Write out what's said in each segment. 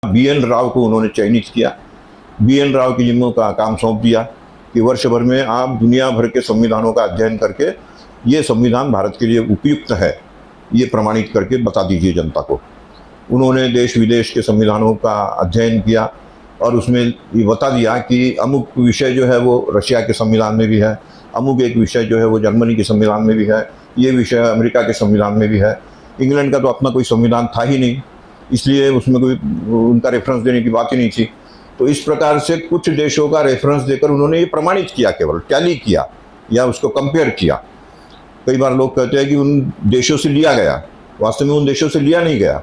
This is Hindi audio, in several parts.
BN राव को उन्होंने चयनित किया। BN राव की जिम्मे का काम सौंप दिया कि वर्ष भर में आप दुनिया भर के संविधानों का अध्ययन करके ये संविधान भारत के लिए उपयुक्त है ये प्रमाणित करके बता दीजिए जनता को। उन्होंने देश विदेश के संविधानों का अध्ययन किया और उसमें ये बता दिया कि अमुक विषय जो है वो रशिया के संविधान में भी है, अमुक एक विषय जो है वो जर्मनी के संविधान में भी है, ये विषय अमेरिका के संविधान में भी है। इंग्लैंड का तो अपना कोई संविधान था ही नहीं, इसलिए उसमें कोई उनका रेफरेंस देने की बात ही नहीं थी। तो इस प्रकार से कुछ देशों का रेफरेंस देकर उन्होंने ये प्रमाणित किया, केवल टैली किया या उसको कंपेयर किया। कई बार लोग कहते हैं कि उन देशों से लिया गया, वास्तव में उन देशों से लिया नहीं गया,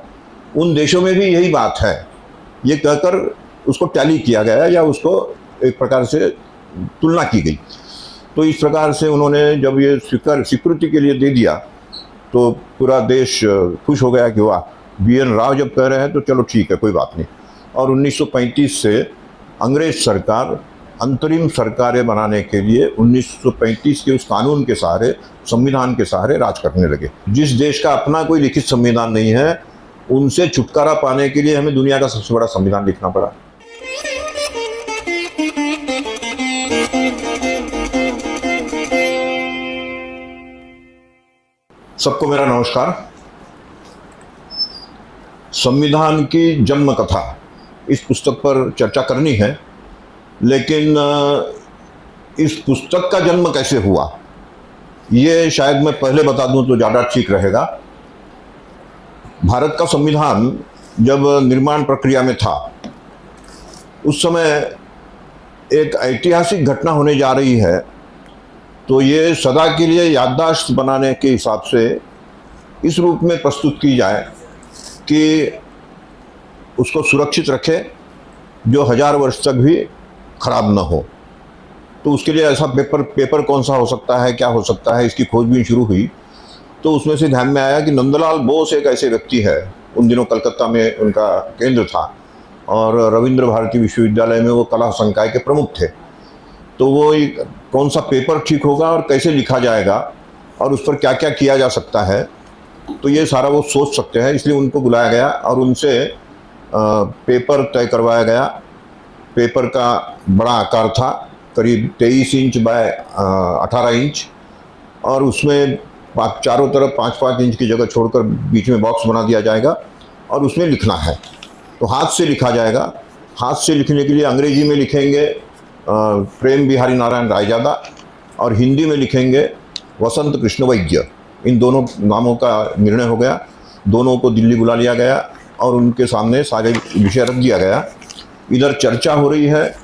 उन देशों में भी यही बात है, ये कहकर उसको टैली किया गया या उसको एक प्रकार से तुलना की गई। तो इस प्रकार से उन्होंने जब ये स्वीकृति के लिए दे दिया तो पूरा देश खुश हो गया कि वाह, BN राव जब कह रहे हैं तो चलो ठीक है, कोई बात नहीं। और 1935 से अंग्रेज सरकार अंतरिम सरकारें बनाने के लिए 1935 के उस कानून के सहारे, संविधान के सहारे राज करने लगे। जिस देश का अपना कोई लिखित संविधान नहीं है, उनसे छुटकारा पाने के लिए हमें दुनिया का सबसे बड़ा संविधान लिखना पड़ा। सबको मेरा नमस्कार। संविधान की जन्म कथा इस पुस्तक पर चर्चा करनी है, लेकिन इस पुस्तक का जन्म कैसे हुआ ये शायद मैं पहले बता दूं तो ज़्यादा ठीक रहेगा। भारत का संविधान जब निर्माण प्रक्रिया में था, उस समय एक ऐतिहासिक घटना होने जा रही है, तो ये सदा के लिए याददाश्त बनाने के हिसाब से इस रूप में प्रस्तुत की जाए कि उसको सुरक्षित रखे, जो 1000 वर्ष तक भी खराब न हो। तो उसके लिए ऐसा पेपर कौन सा हो सकता है, क्या हो सकता है, इसकी खोजबीन शुरू हुई। तो उसमें से ध्यान में आया कि नंदलाल बोस एक ऐसे व्यक्ति है, उन दिनों कलकत्ता में उनका केंद्र था और रविंद्र भारती विश्वविद्यालय में वो कला संकाय के प्रमुख थे। तो वो कौन सा पेपर ठीक होगा और कैसे लिखा जाएगा और उस पर क्या क्या किया जा सकता है, तो ये सारा वो सोच सकते हैं, इसलिए उनको बुलाया गया और उनसे पेपर तय करवाया गया। पेपर का बड़ा आकार था, करीब 23 इंच बाय 18 इंच, और उसमें चारों तरफ 5-5 इंच की जगह छोड़कर बीच में बॉक्स बना दिया जाएगा और उसमें लिखना है। तो हाथ से लिखा जाएगा। हाथ से लिखने के लिए अंग्रेजी में लिखेंगे प्रेम बिहारी नारायण रायजादा और हिंदी में लिखेंगे वसंत कृष्ण वैद्य। इन दोनों नामों का निर्णय हो गया। दोनों को दिल्ली बुला लिया गया और उनके सामने सारे विषय रख दिया गया। इधर चर्चा हो रही है,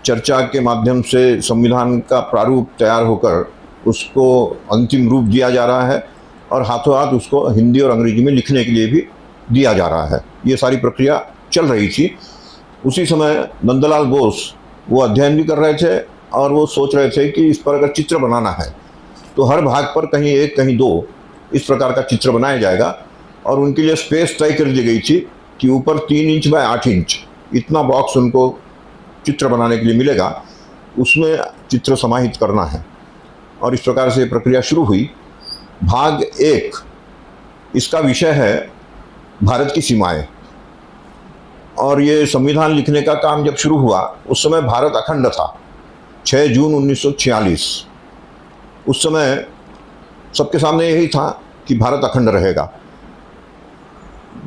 चर्चा के माध्यम से संविधान का प्रारूप तैयार होकर उसको अंतिम रूप दिया जा रहा है और हाथों हाथ उसको हिंदी और अंग्रेजी में लिखने के लिए भी दिया जा रहा है। ये सारी प्रक्रिया चल रही थी। उसी समय नंदलाल बोस वो अध्ययन भी कर रहे थे और वो सोच रहे थे कि इस पर अगर चित्र बनाना है तो हर भाग पर कहीं 1 कहीं 2 इस प्रकार का चित्र बनाया जाएगा। और उनके लिए स्पेस तय कर दी गई थी कि ऊपर 3 इंच बाय 8 इंच इतना बॉक्स उनको चित्र बनाने के लिए मिलेगा, उसमें चित्र समाहित करना है। और इस प्रकार से प्रक्रिया शुरू हुई। भाग 1 इसका विषय है भारत की सीमाएं। और ये संविधान लिखने का काम जब शुरू हुआ उस समय भारत अखंड था। 6 जून 1946 उस समय सबके सामने यही था कि भारत अखंड रहेगा।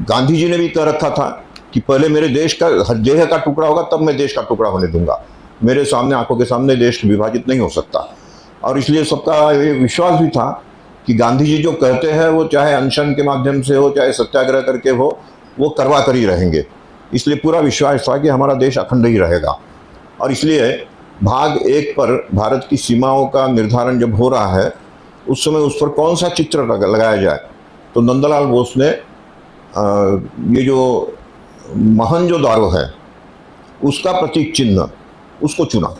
गांधी जी ने भी कह रखा था कि पहले मेरे देश का देह का टुकड़ा होगा तब मैं देश का टुकड़ा होने दूंगा, मेरे सामने आंखों के सामने देश विभाजित नहीं हो सकता। और इसलिए सबका ये विश्वास भी था कि गांधी जी जो कहते हैं वो चाहे अनशन के माध्यम से हो, चाहे सत्याग्रह करके हो, वो करवा कर ही रहेंगे। इसलिए पूरा विश्वास था कि हमारा देश अखंड ही रहेगा। और इसलिए भाग 1 पर भारत की सीमाओं का निर्धारण जब हो रहा है, उस समय उस पर कौन सा चित्र लगाया जाए, तो नंदलाल बोस ने ये जो मोहनजोदारो है उसका प्रतीक चिन्ह उसको चुना।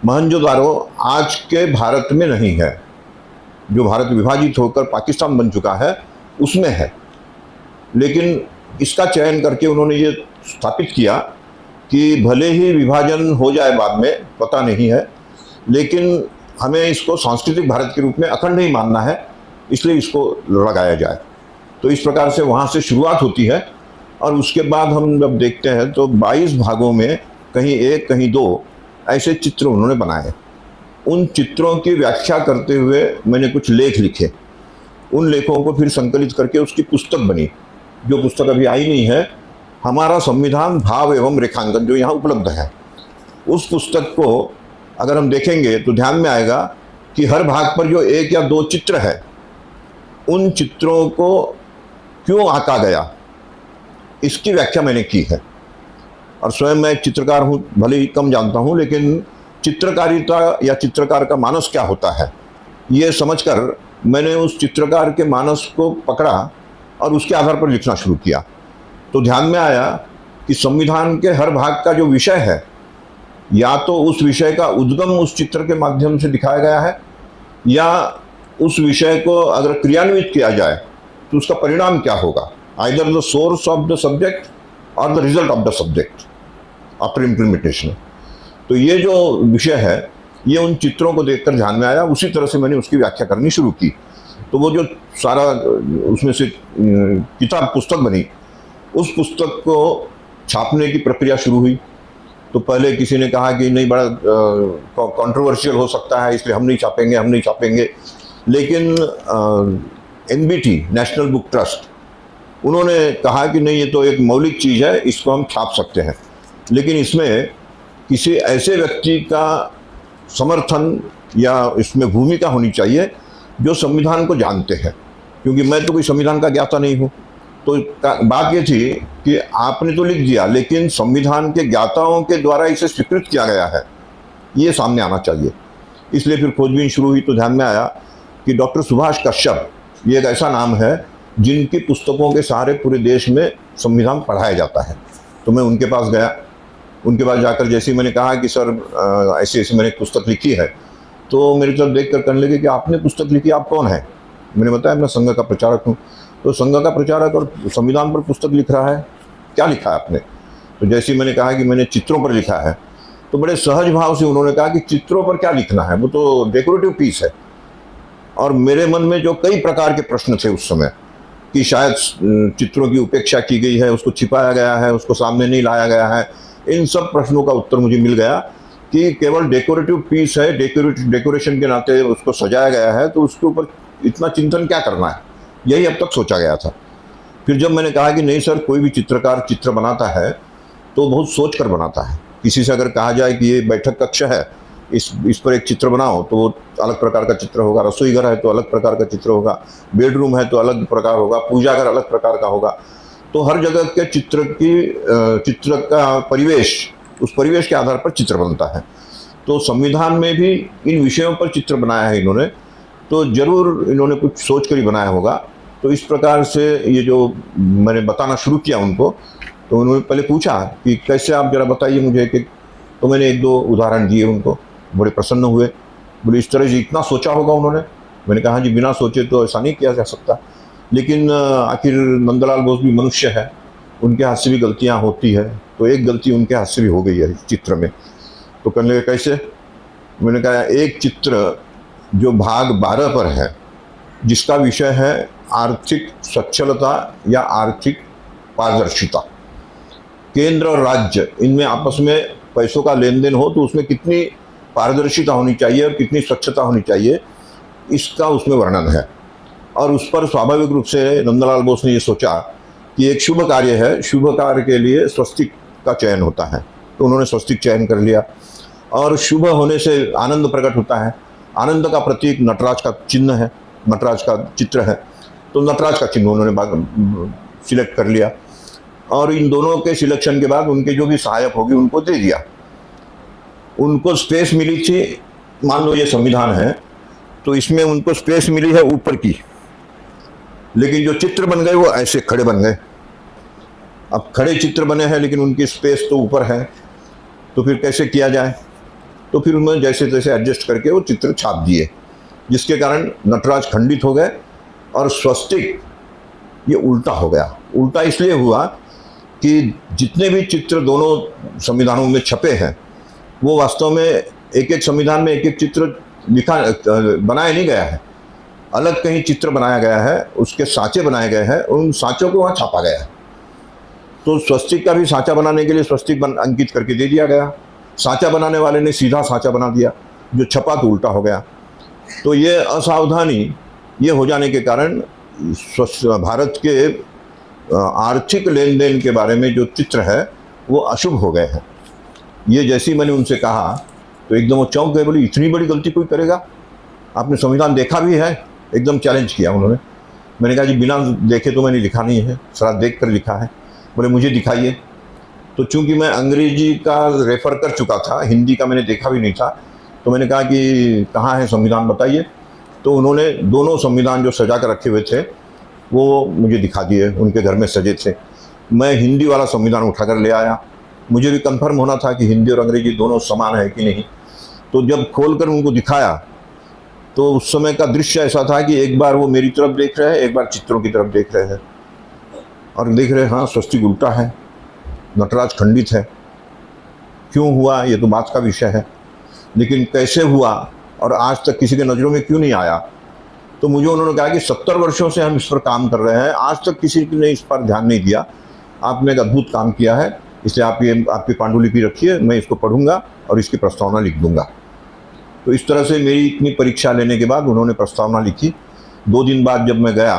मोहनजोदारो आज के भारत में नहीं है, जो भारत विभाजित होकर पाकिस्तान बन चुका है उसमें है। लेकिन इसका चयन करके उन्होंने ये स्थापित किया कि भले ही विभाजन हो जाए बाद में, पता नहीं है, लेकिन हमें इसको सांस्कृतिक भारत के रूप में अखंड ही मानना है, इसलिए इसको लगाया जाए। तो इस प्रकार से वहाँ से शुरुआत होती है और उसके बाद हम जब देखते हैं तो 22 भागों में कहीं एक कहीं दो ऐसे चित्र उन्होंने बनाए। उन चित्रों की व्याख्या करते हुए मैंने कुछ लेख लिखे। उन लेखों को फिर संकलित करके उसकी पुस्तक बनी, जो पुस्तक अभी आई नहीं है, हमारा संविधान भाव एवं रेखांकन, जो यहाँ उपलब्ध है। उस पुस्तक को अगर हम देखेंगे तो ध्यान में आएगा कि हर भाग पर जो एक या दो चित्र है, उन चित्रों को क्यों आंका गया, इसकी व्याख्या मैंने की है। और स्वयं मैं एक चित्रकार हूँ, भले ही कम जानता हूँ, लेकिन चित्रकारिता या चित्रकार का मानस क्या होता है ये समझकर मैंने उस चित्रकार के मानस को पकड़ा और उसके आधार पर लिखना शुरू किया। तो ध्यान में आया कि संविधान के हर भाग का जो विषय है, या तो उस विषय का उद्गम उस चित्र के माध्यम से दिखाया गया है, या उस विषय को अगर क्रियान्वित किया जाए तो उसका परिणाम क्या होगा, either the source of the subject और the result of the subject after implementation. तो ये जो विषय है ये उन चित्रों को देखकर ध्यान में आया, उसी तरह से मैंने उसकी व्याख्या करनी शुरू की। तो वो जो सारा उसमें से किताब पुस्तक बनी, उस पुस्तक को छापने की प्रक्रिया शुरू हुई। तो पहले किसी ने कहा कि नहीं, बड़ा कंट्रोवर्शियल हो सकता है, इसलिए हम नहीं छापेंगे। लेकिन NBT, नेशनल बुक ट्रस्ट, उन्होंने कहा कि नहीं, ये तो एक मौलिक चीज़ है, इसको हम छाप सकते हैं, लेकिन इसमें किसी ऐसे व्यक्ति का समर्थन या इसमें भूमिका होनी चाहिए जो संविधान को जानते हैं, क्योंकि मैं तो कोई संविधान का ज्ञाता नहीं हूँ। तो बात ये थी कि आपने तो लिख दिया, लेकिन संविधान के ज्ञाताओं के द्वारा इसे स्वीकृत किया गया है, ये सामने आना चाहिए। इसलिए फिर खोजबीन शुरू हुई। तो ध्यान में आया कि डॉक्टर सुभाष कश्यप, ये एक ऐसा नाम है जिनकी पुस्तकों के सहारे पूरे देश में संविधान पढ़ाया जाता है। तो मैं उनके पास गया। उनके पास जाकर जैसे ही मैंने कहा कि सर ऐसे ऐसे मैंने एक पुस्तक लिखी है, तो मेरी तरफ देख कर कहने लगे कि आपने पुस्तक लिखी, आप कौन है? मैंने बताया मैं संघ का प्रचारक हूँ। तो संघ का प्रचारक और संविधान पर पुस्तक लिख रहा है, क्या लिखा है आपने? तो जैसे ही मैंने कहा कि मैंने चित्रों पर लिखा है, तो बड़े सहज भाव से उन्होंने कहा कि चित्रों पर क्या लिखना है, वो तो डेकोरेटिव पीस है। और मेरे मन में जो कई प्रकार के प्रश्न थे उस समय कि शायद चित्रों की उपेक्षा की गई है, उसको छिपाया गया है, उसको सामने नहीं लाया गया है, इन सब प्रश्नों का उत्तर मुझे मिल गया कि केवल डेकोरेटिव पीस है, डेकोरेशन के नाते उसको सजाया गया है, तो उसके ऊपर इतना चिंतन क्या करना है, यही अब तक सोचा गया था। फिर जब मैंने कहा कि नहीं सर, कोई भी चित्रकार चित्र बनाता है तो बहुत सोच कर बनाता है। किसी से अगर कहा जाए कि ये बैठक कक्ष है, इस पर एक चित्र बनाओ, तो वो अलग प्रकार का चित्र होगा। रसोई घर है तो अलग प्रकार का चित्र होगा, बेडरूम है तो अलग प्रकार होगा, पूजा घर अलग प्रकार का होगा। तो हर जगह के चित्र का परिवेश, उस परिवेश के आधार पर चित्र बनता है। तो संविधान में भी इन विषयों पर चित्र बनाया है इन्होंने, तो जरूर इन्होंने कुछ सोच कर ही बनाया होगा। तो इस प्रकार से ये जो मैंने बताना शुरू किया उनको, तो उन्होंने पहले पूछा कि कैसे, आप जरा बताइए मुझे एक। तो मैंने एक दो उदाहरण दिए उनको, बड़े प्रसन्न हुए। बोले इस तरह से इतना सोचा होगा उन्होंने? मैंने कहा जी, बिना सोचे तो ऐसा नहीं किया जा सकता, लेकिन आखिर नंदलाल बोस भी मनुष्य है, उनके हाथ से भी गलतियाँ होती है। तो एक गलती उनके हाथ से भी हो गई है इस चित्र में। तो कहने लगे कैसे? मैंने कहा एक चित्र जो भाग 12 पर है, जिसका विषय है आर्थिक सच्छलता या आर्थिक पारदर्शिता, केंद्र और राज्य इनमें आपस में पैसों का लेन देन हो तो उसमें कितनी पारदर्शिता होनी चाहिए और कितनी स्वच्छता होनी चाहिए, इसका उसमें वर्णन है। और उस पर स्वाभाविक रूप से नंदलाल बोस ने ये सोचा कि एक शुभ कार्य है, शुभ कार्य के लिए स्वस्तिक का चयन होता है, तो उन्होंने स्वस्तिक चयन कर लिया। और शुभ होने से आनंद प्रकट होता है, आनंद का प्रतीक नटराज का चिन्ह है, नटराज का चित्र है, तो नटराज का चिन्ह उन्होंने सिलेक्ट कर लिया। और इन दोनों के सिलेक्शन के बाद उनके जो भी सहायक होगी उनको दे दिया। उनको स्पेस मिली थी, मान लो ये संविधान है तो इसमें उनको स्पेस मिली है ऊपर की, लेकिन जो चित्र बन गए वो ऐसे खड़े बन गए। अब खड़े चित्र बने हैं लेकिन उनकी स्पेस तो ऊपर है, तो फिर कैसे किया जाए? तो फिर उन्होंने जैसे तैसे एडजस्ट करके वो चित्र छाप दिए, जिसके कारण नटराज खंडित हो गए और स्वस्तिक ये उल्टा हो गया। उल्टा इसलिए हुआ कि जितने भी चित्र दोनों संविधानों में छपे हैं वो वास्तव में एक एक संविधान में एक एक चित्र बनाया नहीं गया है, अलग कहीं चित्र बनाया गया है, उसके साँचे बनाए गए हैं, उन साँचों को वहाँ छापा गया है। तो स्वस्तिक का भी सांचा बनाने के लिए स्वस्तिक अंकित करके दे दिया गया। सांचा बनाने वाले ने सीधा सांचा बना दिया, जो छपा तो उल्टा हो गया। तो ये असावधानी ये हो जाने के कारण भारत के आर्थिक लेन देन के बारे में जो चित्र है वो अशुभ हो गए हैं। ये जैसे ही मैंने उनसे कहा तो एकदम वो चौंक गए, बोले इतनी बड़ी गलती कोई करेगा? आपने संविधान देखा भी है? एकदम चैलेंज किया उन्होंने। मैंने कहा जी बिना देखे तो मैंने लिखा नहीं है, सारा देख कर लिखा है। बोले मुझे दिखाइए। तो चूंकि मैं अंग्रेजी का रेफर कर चुका था, हिंदी का मैंने देखा भी नहीं था, तो मैंने कहा कि कहाँ है संविधान बताइए। तो उन्होंने दोनों संविधान जो सजा कर रखे हुए थे वो मुझे दिखा दिए, उनके घर में सजे थे। मैं हिंदी वाला संविधान उठाकर ले आया। मुझे भी कंफर्म होना था कि हिंदी और अंग्रेजी दोनों समान है कि नहीं। तो जब खोलकर उनको दिखाया तो उस समय का दृश्य ऐसा था कि एक बार वो मेरी तरफ देख रहे हैं, एक बार चित्रों की तरफ देख रहे हैं और देख रहे हैं हाँ स्वस्तिक उल्टा है, नटराज खंडित है। क्यों हुआ ये तो बात का विषय है, लेकिन कैसे हुआ और आज तक किसी के नज़रों में क्यों नहीं आया। तो मुझे उन्होंने कहा कि 70 वर्षों से हम इस पर काम कर रहे हैं, आज तक किसी ने इस पर ध्यान नहीं दिया। आपने एक अद्भुत काम किया है, इसलिए आप ये आपकी पांडुलिपि रखिए, मैं इसको पढ़ूंगा और इसकी प्रस्तावना लिख दूंगा। तो इस तरह से मेरी इतनी परीक्षा लेने के बाद उन्होंने प्रस्तावना लिखी। 2 दिन बाद जब मैं गया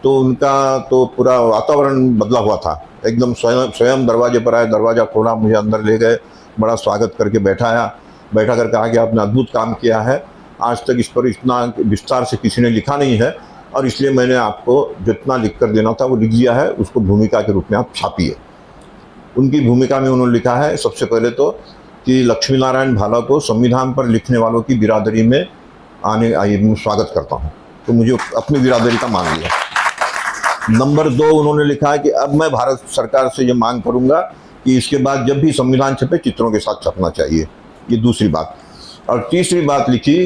तो उनका तो पूरा वातावरण बदला हुआ था। एकदम स्वयं दरवाजे पर आए, दरवाज़ा खोला, मुझे अंदर ले गए, बड़ा स्वागत करके बैठा कर कहा कि आपने अद्भुत काम किया है, आज तक इस पर इतना विस्तार से किसी ने लिखा नहीं है और इसलिए मैंने आपको जितना लिख कर देना था वो लिख दिया है, उसको भूमिका के रूप में आप छापिए। उनकी भूमिका में उन्होंने लिखा है सबसे पहले तो कि लक्ष्मी नारायण भाला को संविधान पर लिखने वालों की बिरादरी में आने स्वागत करता हूँ। तो मुझे अपनी बिरादरी का मान लिया। नंबर 2 उन्होंने लिखा है कि अब मैं भारत सरकार से ये मांग करूँगा कि इसके बाद जब भी संविधान छपे चित्रों के साथ छपना चाहिए। ये दूसरी बात। और तीसरी बात लिखी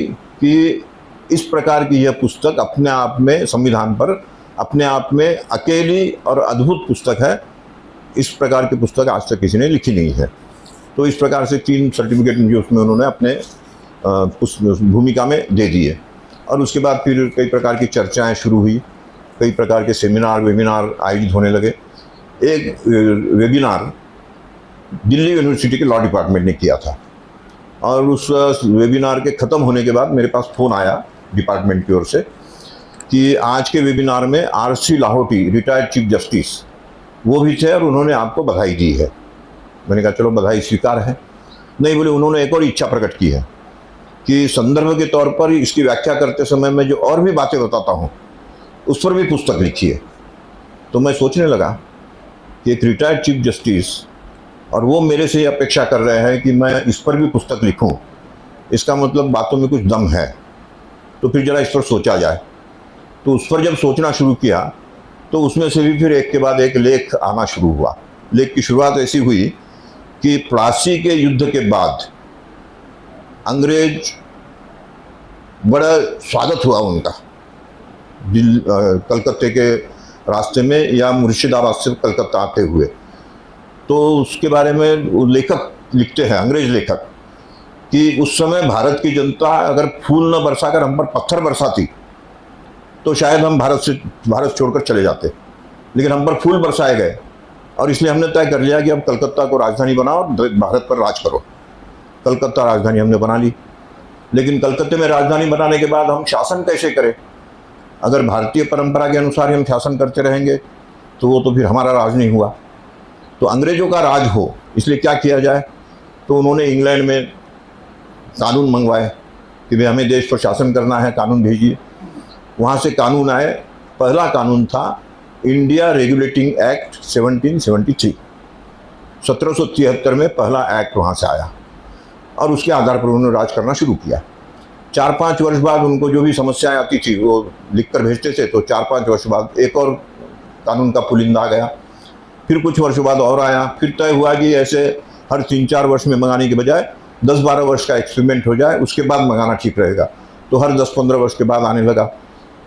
कि इस प्रकार की यह पुस्तक अपने आप में संविधान पर अपने आप में अकेली और अद्भुत पुस्तक है। इस प्रकार की पुस्तक आज तक किसी ने लिखी नहीं है। तो इस प्रकार से 3 सर्टिफिकेट मुझे उसमें उन्होंने अपने भूमिका में दे दिए। और उसके बाद फिर कई प्रकार की चर्चाएं शुरू हुई, कई प्रकार के वेबिनार आयोजित होने लगे। एक वेबिनार दिल्ली यूनिवर्सिटी के लॉ डिपार्टमेंट ने किया था और उस वेबिनार के ख़त्म होने के बाद मेरे पास फ़ोन आया डिपार्टमेंट की ओर से कि आज के वेबिनार में RC Lahoti retired chief justice वो भी थे और उन्होंने आपको बधाई दी है। मैंने कहा चलो बधाई स्वीकार है। नहीं, बोले उन्होंने एक और इच्छा प्रकट की है कि संदर्भ के तौर पर इसकी व्याख्या करते समय मैं जो और भी बातें बताता हूँ उस पर भी पुस्तक लिखिए। तो मैं सोचने लगा कि एक रिटायर्ड चीफ जस्टिस और वो मेरे से अपेक्षा कर रहे हैं कि मैं इस पर भी पुस्तक लिखूं, इसका मतलब बातों में कुछ दम है। तो फिर जरा इस पर सोचा जाए। तो उस पर जब सोचना शुरू किया तो उसमें से भी फिर एक के बाद एक लेख आना शुरू हुआ। लेख की शुरुआत ऐसी हुई कि प्लासी के युद्ध के बाद अंग्रेज बड़ा स्वागत हुआ उनका कलकत्ते के रास्ते में या मुर्शिदाबाद से कलकत्ता आते हुए। तो उसके बारे में लेखक लिखते हैं, अंग्रेज लेखक, कि उस समय भारत की जनता अगर फूल न बरसाकर हम पर पत्थर बरसाती तो शायद हम भारत छोड़कर चले जाते, लेकिन हम पर फूल बरसाए गए और इसलिए हमने तय कर लिया कि अब कलकत्ता को राजधानी बनाओ और भारत पर राज करो। कलकत्ता राजधानी हमने बना ली, लेकिन कलकत्ते में राजधानी बनाने के बाद हम शासन कैसे करें? अगर भारतीय परंपरा के अनुसार हम शासन करते रहेंगे तो वो तो फिर हमारा राज नहीं हुआ। तो अंग्रेजों का राज हो इसलिए क्या किया जाए? तो उन्होंने इंग्लैंड में कानून मंगवाए कि भाई हमें देश पर शासन करना है, कानून भेजिए। वहाँ से कानून आए। पहला कानून था इंडिया रेगुलेटिंग एक्ट 1773। 1773 में पहला एक्ट वहाँ से आया और उसके आधार पर उन्होंने राज करना शुरू किया। 4-5 वर्ष बाद उनको जो भी समस्याएं आती थी वो लिख कर भेजते थे, तो 4-5 वर्ष बाद एक और कानून का पुलिंदा आ गया। फिर कुछ वर्षों बाद और आया। फिर तय हुआ कि ऐसे हर 3-4 वर्ष में मंगाने के बजाय 10-12 वर्ष का एक्सपेरिमेंट हो जाए, उसके बाद मंगाना ठीक रहेगा। तो हर 10-15 वर्ष के बाद आने लगा।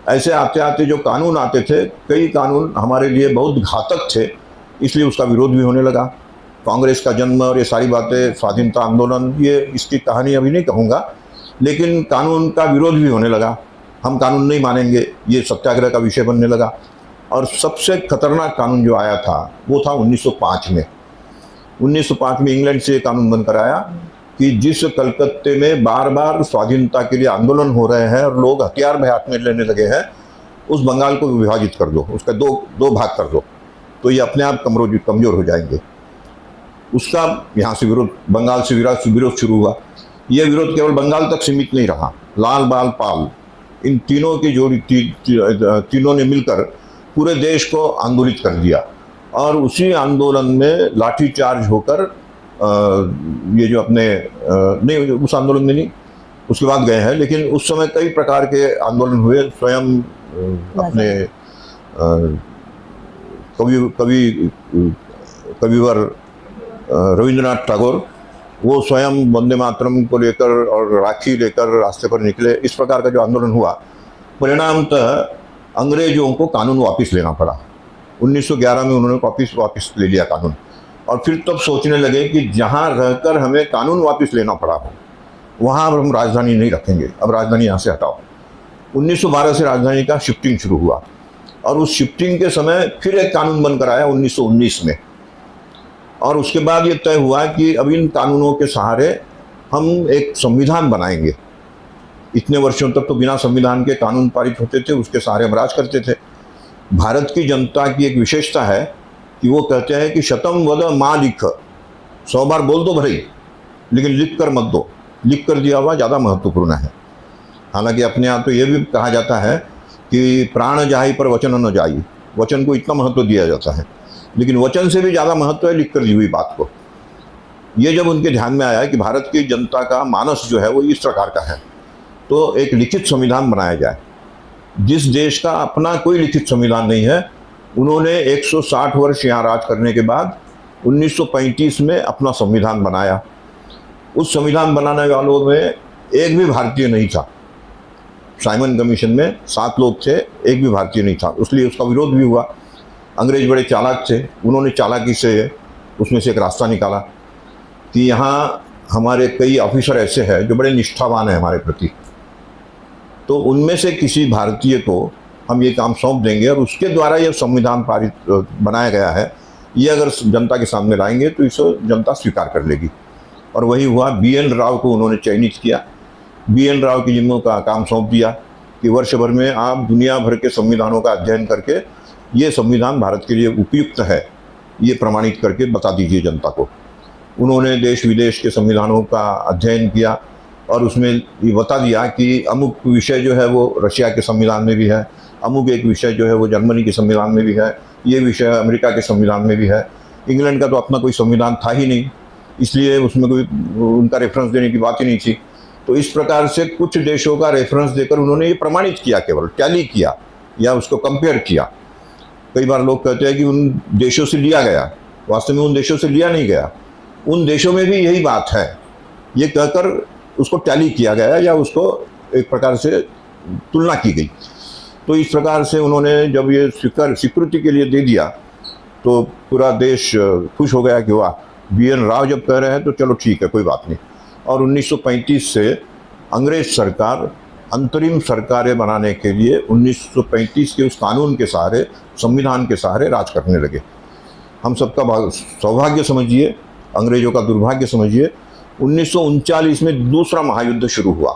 ऐसे आते आते जो कानून आते थे, कई कानून हमारे लिए बहुत घातक थे, इसलिए उसका विरोध भी होने लगा। कांग्रेस का जन्म और ये सारी बातें, स्वाधीनता आंदोलन, ये इसकी कहानी अभी नहीं कहूँगा, लेकिन कानून का विरोध भी होने लगा। हम कानून नहीं मानेंगे, ये सत्याग्रह का विषय बनने लगा। और सबसे खतरनाक कानून जो आया था वो था 1905 में। 1905 में इंग्लैंड से कानून बनकर आया कि जिस कलकत्ते में बार बार स्वाधीनता के लिए आंदोलन हो रहे हैं और लोग हथियार भी हाथ में लेने लगे हैं, उस बंगाल को विभाजित कर दो, उसका दो भाग कर दो, तो ये अपने आप कमजोर हो जाएंगे। उसका यहाँ से विरोध, बंगाल से विरोध शुरू हुआ। यह विरोध केवल बंगाल तक सीमित नहीं रहा। लाल बाल पाल, इन तीनों की जोड़ी तीनों ने मिलकर पूरे देश को आंदोलित कर दिया और उसी आंदोलन में लाठीचार्ज होकर ये जो अपने नहीं, उस आंदोलन में नहीं, उसके बाद गए हैं, लेकिन उस समय कई प्रकार के आंदोलन हुए। स्वयं अपने कविवर रविंद्रनाथ टैगोर, वो स्वयं वंदे मातरम को लेकर और राखी लेकर रास्ते पर निकले। इस प्रकार का जो आंदोलन हुआ, परिणामतः अंग्रेजों को कानून वापस लेना पड़ा। 1911 में उन्होंने वापस ले लिया कानून, और फिर तब सोचने लगे कि जहाँ रहकर हमें कानून वापस लेना पड़ा हो वहाँ अब हम राजधानी नहीं रखेंगे, अब राजधानी यहाँ से हटाओ। 1912 से राजधानी का शिफ्टिंग शुरू हुआ और उस शिफ्टिंग के समय फिर एक कानून बनकर आया 1919 में। और उसके बाद ये तय हुआ कि अब इन कानूनों के सहारे हम एक संविधान बनाएंगे। इतने वर्षों तक तो बिना संविधान के कानून पारित होते थे, उसके सहारे हम राज करते थे। भारत की जनता की एक विशेषता है कि वो कहते हैं कि शतम वद माँ लिख, 100 बार बोल दो भले, लेकिन लिख कर मत दो। लिख कर दिया हुआ ज़्यादा महत्वपूर्ण है। हालांकि अपने यहाँ तो ये भी कहा जाता है कि प्राण जाई पर वचन न जाई, वचन को इतना महत्व दिया जाता है, लेकिन वचन से भी ज़्यादा महत्व है लिख कर दी हुई बात को। ये जब उनके ध्यान में आया कि भारत की जनता का मानस जो है वो इस प्रकार का है, तो एक लिखित संविधान बनाया जाए। जिस देश का अपना कोई लिखित संविधान नहीं है, उन्होंने 160 वर्ष यहाँ राज करने के बाद 1935 में अपना संविधान बनाया। उस संविधान बनाने वालों में एक भी भारतीय नहीं था। साइमन कमीशन में 7 लोग थे, एक भी भारतीय नहीं था, इसलिए उसका विरोध भी हुआ। अंग्रेज बड़े चालाक थे, उन्होंने चालाकी से उसमें से एक रास्ता निकाला कि यहाँ हमारे कई ऑफिसर ऐसे हैं जो बड़े निष्ठावान हैं हमारे प्रति, तो उनमें से किसी भारतीय को हम ये काम सौंप देंगे और उसके द्वारा ये संविधान पारित बनाया गया है, ये अगर जनता के सामने लाएंगे तो इसे जनता स्वीकार कर लेगी। और वही हुआ। BN राव को उन्होंने चयनित किया। BN राव की जिम्मे का काम सौंप दिया कि वर्ष भर में आप दुनिया भर के संविधानों का अध्ययन करके ये संविधान भारत के लिए उपयुक्त है, ये प्रमाणित करके बता दीजिए जनता को। उन्होंने देश विदेश के संविधानों का अध्ययन किया और उसमें ये बता दिया कि अमुक विषय जो है वो रशिया के संविधान में भी है, अमुक एक विषय जो है वो जर्मनी के संविधान में भी है, ये विषय अमेरिका के संविधान में भी है। इंग्लैंड का तो अपना कोई संविधान था ही नहीं, इसलिए उसमें कोई उनका रेफरेंस देने की बात ही नहीं थी। तो इस प्रकार से कुछ देशों का रेफरेंस देकर उन्होंने ये प्रमाणित किया, केवल टैली किया या उसको कंपेयर किया। कई बार लोग कहते हैं कि उन देशों से लिया गया, वास्तव में उन देशों से लिया नहीं गया, उन देशों में भी यही बात है, ये कहकर उसको टैली किया गया या उसको एक प्रकार से तुलना की गई। तो इस प्रकार से उन्होंने जब ये स्वीकृति के लिए दे दिया तो पूरा देश खुश हो गया कि वाह, BN राव जब कह रहे हैं तो चलो ठीक है, कोई बात नहीं। और 1935 से अंग्रेज सरकार अंतरिम सरकारें बनाने के लिए 1935 के उस कानून के सहारे, संविधान के सहारे राज करने लगे। हम सबका सौभाग्य समझिए, अंग्रेजों का दुर्भाग्य समझिए। 1939 में दूसरा महायुद्ध शुरू हुआ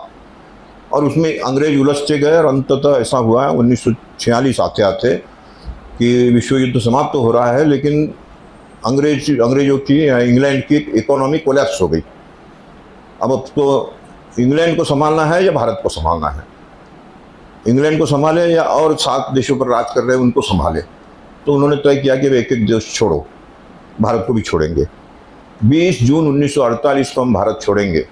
और उसमें अंग्रेज उलझते गए और अंततः ऐसा हुआ 1946 आते आते कि विश्व युद्ध समाप्त तो हो रहा है, लेकिन अंग्रेजों की इंग्लैंड की इकोनॉमी कोलैप्स हो गई। अब तो इंग्लैंड को संभालना है या भारत को संभालना है, इंग्लैंड को संभाले या और 7 देशों पर राज कर रहे हैं उनको संभाले। तो उन्होंने तय किया कि वे एक देश छोड़ो, भारत को भी छोड़ेंगे। 20 जून 1948 को हम भारत छोड़ेंगे,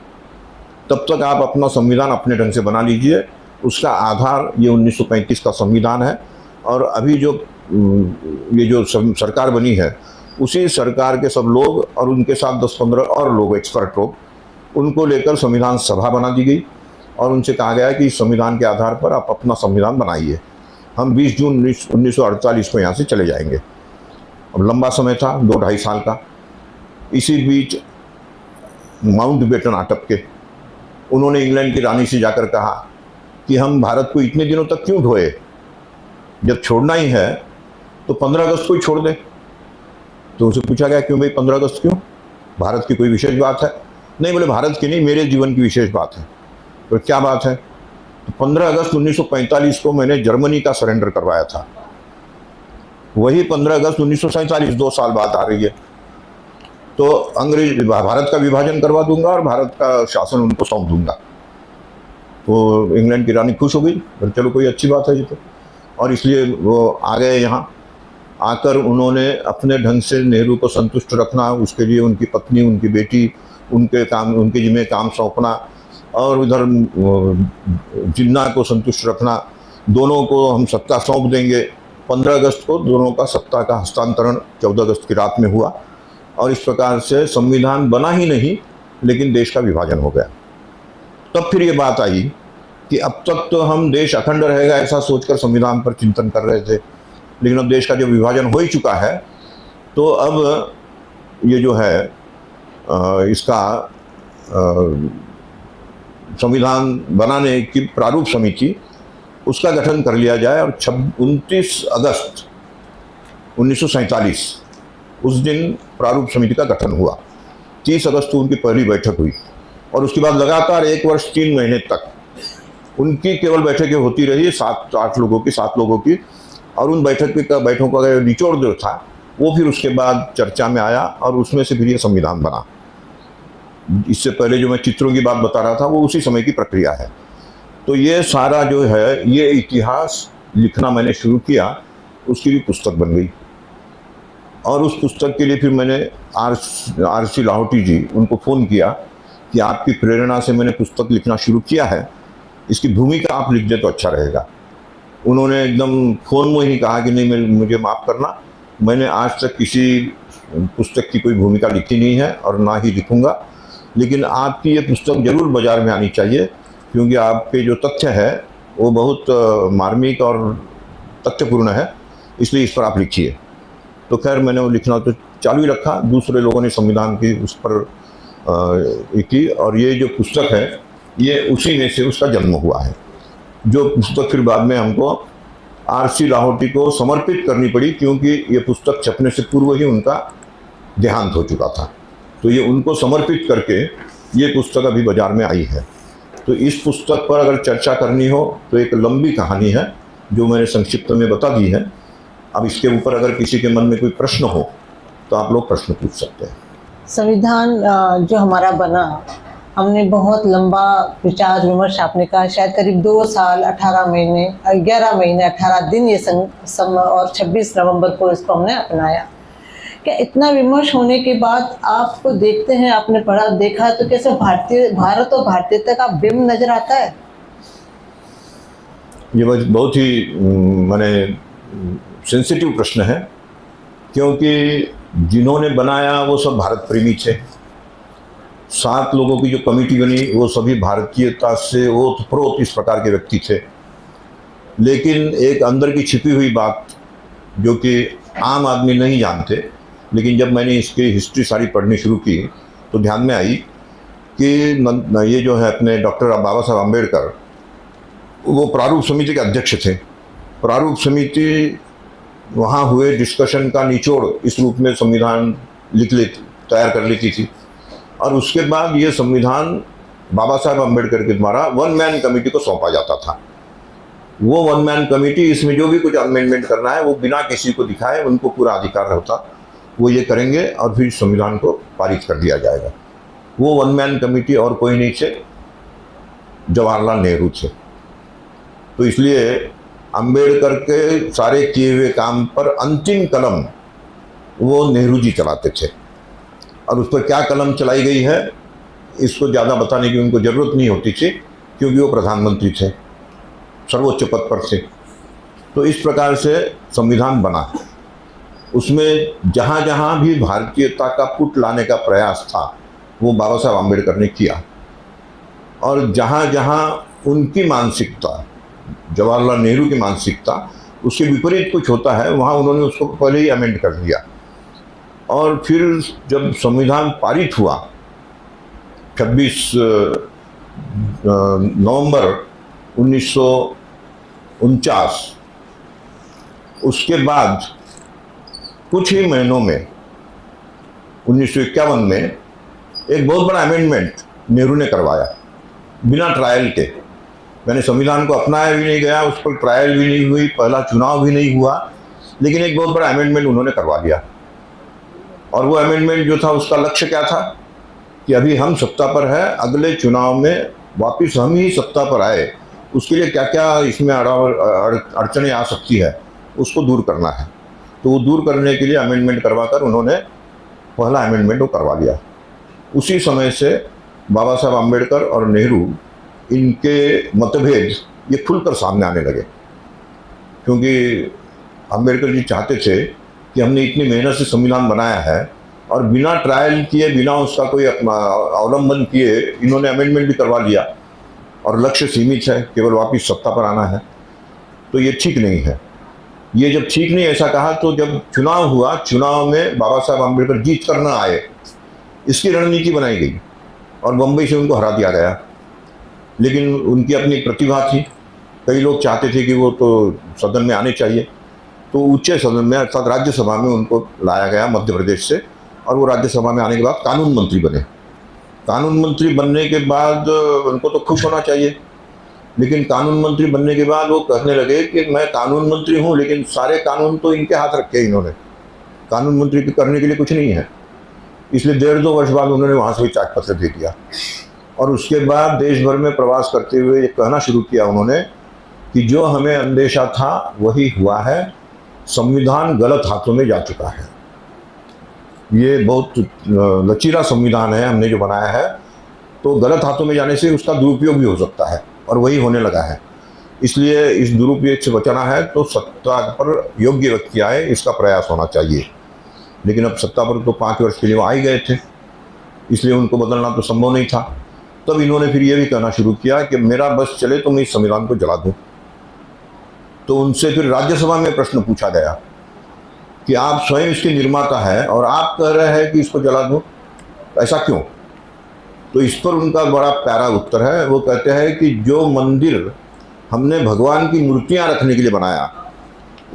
तब तक आप अपना संविधान अपने ढंग से बना लीजिए। उसका आधार ये 1935 का संविधान है और अभी जो ये जो सरकार बनी है उसी सरकार के सब लोग और उनके साथ 10-15 और लोग, एक्सपर्ट लोग, उनको लेकर संविधान सभा बना दी गई और उनसे कहा गया कि इस संविधान के आधार पर आप अपना संविधान बनाइए। हम 20 जून 1948 को यहाँ से चले जाएंगे। अब लंबा समय था, 2-2.5 साल का। इसी बीच माउंटबेटन अटके, उन्होंने इंग्लैंड की रानी से जाकर कहा कि हम भारत को इतने दिनों तक क्यों ढोए, जब छोड़ना ही है तो 15 अगस्त को ही छोड़ दे। तो उसे पूछा गया क्यों भाई 15 अगस्त क्यों, भारत की कोई विशेष बात है? नहीं, बोले भारत की नहीं, मेरे जीवन की विशेष बात है। तो क्या बात है? तो 15 अगस्त 1945 को मैंने जर्मनी का सरेंडर करवाया था, वही 15 अगस्त 1947 2 साल बाद आ रही है। तो अंग्रेज भारत का विभाजन करवा दूंगा और भारत का शासन उनको सौंप दूंगा। तो इंग्लैंड की रानी खुश हो गई, चलो कोई अच्छी बात है ये तो, और इसलिए वो आ गए यहाँ। आकर उन्होंने अपने ढंग से नेहरू को संतुष्ट रखना, उसके लिए उनकी पत्नी, उनकी बेटी, उनके जिम्मे काम सौंपना, और उधर जिन्ना को संतुष्ट रखना। दोनों को हम सत्ता सौंप देंगे। 15 अगस्त को दोनों का सत्ता का हस्तांतरण 14 अगस्त की रात में हुआ, और इस प्रकार से संविधान बना ही नहीं, लेकिन देश का विभाजन हो गया। तब फिर ये बात आई कि अब तक तो हम देश अखंड रहेगा ऐसा सोचकर संविधान पर चिंतन कर रहे थे, लेकिन अब देश का जो विभाजन हो ही चुका है, तो अब ये जो है इसका संविधान बनाने की प्रारूप समिति, उसका गठन कर लिया जाए। और 29 अगस्त 1947 उस दिन प्रारूप समिति का गठन हुआ। 30 अगस्त को उनकी पहली बैठक हुई, और उसके बाद लगातार 1 वर्ष 3 महीने तक उनकी केवल बैठकें होती रही, 7 लोगों की, और उन बैठकों का निचोड़ जो था वो फिर उसके बाद चर्चा में आया, और उसमें से फिर ये संविधान बना। इससे पहले जो मैं चित्रों की बात बता रहा था वो उसी समय की प्रक्रिया है। तो ये सारा जो है ये इतिहास लिखना मैंने शुरू किया, उसकी भी पुस्तक बन गई। और उस पुस्तक के लिए फिर मैंने आर.सी. लाहौटी जी, उनको फ़ोन किया कि आपकी प्रेरणा से मैंने पुस्तक लिखना शुरू किया है, इसकी भूमिका आप लिख दे तो अच्छा रहेगा। उन्होंने एकदम फ़ोन में ही कहा कि नहीं, मुझे माफ़ करना, मैंने आज तक किसी पुस्तक की कोई भूमिका लिखी नहीं है और ना ही लिखूँगा, लेकिन आपकी ये पुस्तक ज़रूर बाज़ार में आनी चाहिए, क्योंकि आपके जो तथ्य है वो बहुत मार्मिक और तथ्यपूर्ण है, इसलिए इस पर आप लिखिए। तो खैर मैंने वो लिखना तो चालू ही रखा, दूसरे लोगों ने संविधान की उस पर की, और ये जो पुस्तक है ये उसी में से उसका जन्म हुआ है। जो पुस्तक फिर बाद में हमको आर.सी. लाहौटी को समर्पित करनी पड़ी, क्योंकि ये पुस्तक छपने से पूर्व ही उनका देहांत हो चुका था। तो ये उनको समर्पित करके ये पुस्तक अभी बाज़ार में आई है। तो इस पुस्तक पर अगर चर्चा करनी हो तो एक लंबी कहानी है जो मैंने संक्षिप्त में बता दी है। अब इसके ऊपर अगर किसी के मन में कोई प्रश्न हो तो आप लोग प्रश्न पूछ सकते हैं। संविधान जो हमारा बना, हमने बहुत लंबा विचार विमर्श, आपने कहा शायद करीब 2 साल 11 महीने 18 दिन ये और 26 नवंबर को इसको हमने अपनाया। क्या इतना विमर्श होने के बाद आपको देखते हैं, आपने पढ़ा देखा, तो कैसे भारत और भारतीयता का बिंब नजर आता है? ये बहुत ही माने सेंसिटिव प्रश्न है, क्योंकि जिन्होंने बनाया वो सब भारत प्रेमी थे। 7 लोगों की जो कमेटी बनी वो सभी भारतीयता से ओतप्रोत इस प्रकार के व्यक्ति थे। लेकिन एक अंदर की छिपी हुई बात जो कि आम आदमी नहीं जानते, लेकिन जब मैंने इसकी हिस्ट्री सारी पढ़नी शुरू की तो ध्यान में आई कि ये जो है अपने डॉक्टर बाबा साहब अम्बेडकर, वो प्रारूप समिति के अध्यक्ष थे। प्रारूप समिति वहाँ हुए डिस्कशन का निचोड़ इस रूप में संविधान तैयार कर लेती थी, और उसके बाद ये संविधान बाबा साहब अम्बेडकर के द्वारा 1 मैन कमेटी को सौंपा जाता था। वो 1 मैन कमेटी, इसमें जो भी कुछ अमेंडमेंट करना है वो बिना किसी को दिखाए उनको पूरा अधिकार होता, वो ये करेंगे और फिर संविधान को पारित कर दिया जाएगा। वो 1 मैन कमेटी और कोई नहीं थे, जवाहरलाल नेहरू थे। तो इसलिए अम्बेडकर के सारे किए हुए काम पर अंतिम कलम वो नेहरू जी चलाते थे, और उस पर क्या कलम चलाई गई है इसको ज़्यादा बताने की उनको ज़रूरत नहीं होती थी, क्योंकि वो प्रधानमंत्री थे, सर्वोच्च पद पर थे। तो इस प्रकार से संविधान बना। उसमें जहाँ जहाँ भी भारतीयता का पुट लाने का प्रयास था वो बाबा साहब अम्बेडकर ने किया, और जहाँ जहाँ उनकी मानसिकता, जवाहरलाल नेहरू की मानसिकता, उसके विपरीत कुछ होता है, वहाँ उन्होंने उसको पहले ही अमेंड कर दिया। और फिर जब संविधान पारित हुआ 26 नवंबर 1949, उसके बाद कुछ ही महीनों में 1951 में एक बहुत बड़ा अमेंडमेंट नेहरू ने करवाया बिना ट्रायल के। मैंने संविधान को अपनाया भी नहीं गया, उस पर ट्रायल भी नहीं हुई, पहला चुनाव भी नहीं हुआ, लेकिन एक बहुत बड़ा अमेंडमेंट उन्होंने करवा दिया। और वो अमेंडमेंट जो था उसका लक्ष्य क्या था कि अभी हम सत्ता पर है, अगले चुनाव में वापस हम ही सत्ता पर आए, उसके लिए क्या क्या इसमें अड़चनें आ सकती है उसको दूर करना है। तो वो दूर करने के लिए अमेंडमेंट करवाकर उन्होंने पहला अमेंडमेंट वो करवा दिया। उसी समय से बाबा साहब आम्बेडकर और नेहरू, इनके मतभेद ये खुलकर सामने आने लगे, क्योंकि आम्बेडकर जी चाहते थे कि हमने इतनी मेहनत से संविधान बनाया है और बिना ट्रायल किए, बिना उसका कोई अवलंबन किए इन्होंने अमेंडमेंट भी करवा लिया और लक्ष्य सीमित है, केवल वापस सत्ता पर आना है, तो ये ठीक नहीं है। ये जब ठीक नहीं ऐसा कहा तो जब चुनाव हुआ, चुनाव में बाबा साहब आम्बेडकर जीत कर न आए, इसकी रणनीति बनाई गई और बम्बई से उनको हरा दिया गया। लेकिन उनकी अपनी प्रतिभा थी, कई लोग चाहते थे कि वो तो सदन में आने चाहिए, तो उच्च सदन में अर्थात राज्यसभा में उनको लाया गया मध्य प्रदेश से, और वो राज्यसभा में आने के बाद कानून मंत्री बने। कानून मंत्री बनने के बाद उनको तो खुश होना चाहिए, लेकिन कानून मंत्री बनने के बाद वो कहने लगे कि मैं कानून मंत्री हूँ, लेकिन सारे कानून तो इनके हाथ रखे इन्होंने, कानून मंत्री करने के लिए कुछ नहीं है। इसलिए 1.5-2 वर्ष बाद उन्होंने वहाँ से भी त्यागपत्र दे दिया और उसके बाद देश भर में प्रवास करते हुए ये कहना शुरू किया उन्होंने कि जो हमें अंदेशा था वही हुआ है, संविधान गलत हाथों में जा चुका है। ये बहुत लचीला संविधान है हमने जो बनाया है, तो गलत हाथों में जाने से उसका दुरुपयोग भी हो सकता है और वही होने लगा है। इसलिए इस दुरुपयोग से बचाना है तो सत्ता पर योग्य व्यक्ति आए, इसका प्रयास होना चाहिए। लेकिन अब सत्ता पर तो 5 वर्ष के लिए वो आ ही गए थे, इसलिए उनको बदलना तो संभव नहीं था। तब इन्होंने फिर ये भी कहना शुरू किया कि मेरा बस चले तो मैं इस संविधान को जला दूं। तो उनसे फिर राज्यसभा में प्रश्न पूछा गया कि आप स्वयं इसके निर्माता हैं और आप कह रहे हैं कि इसको जला दूं, ऐसा क्यों? तो इस पर उनका बड़ा प्यारा उत्तर है। वो कहते हैं कि जो मंदिर हमने भगवान की मूर्तियां रखने के लिए बनाया,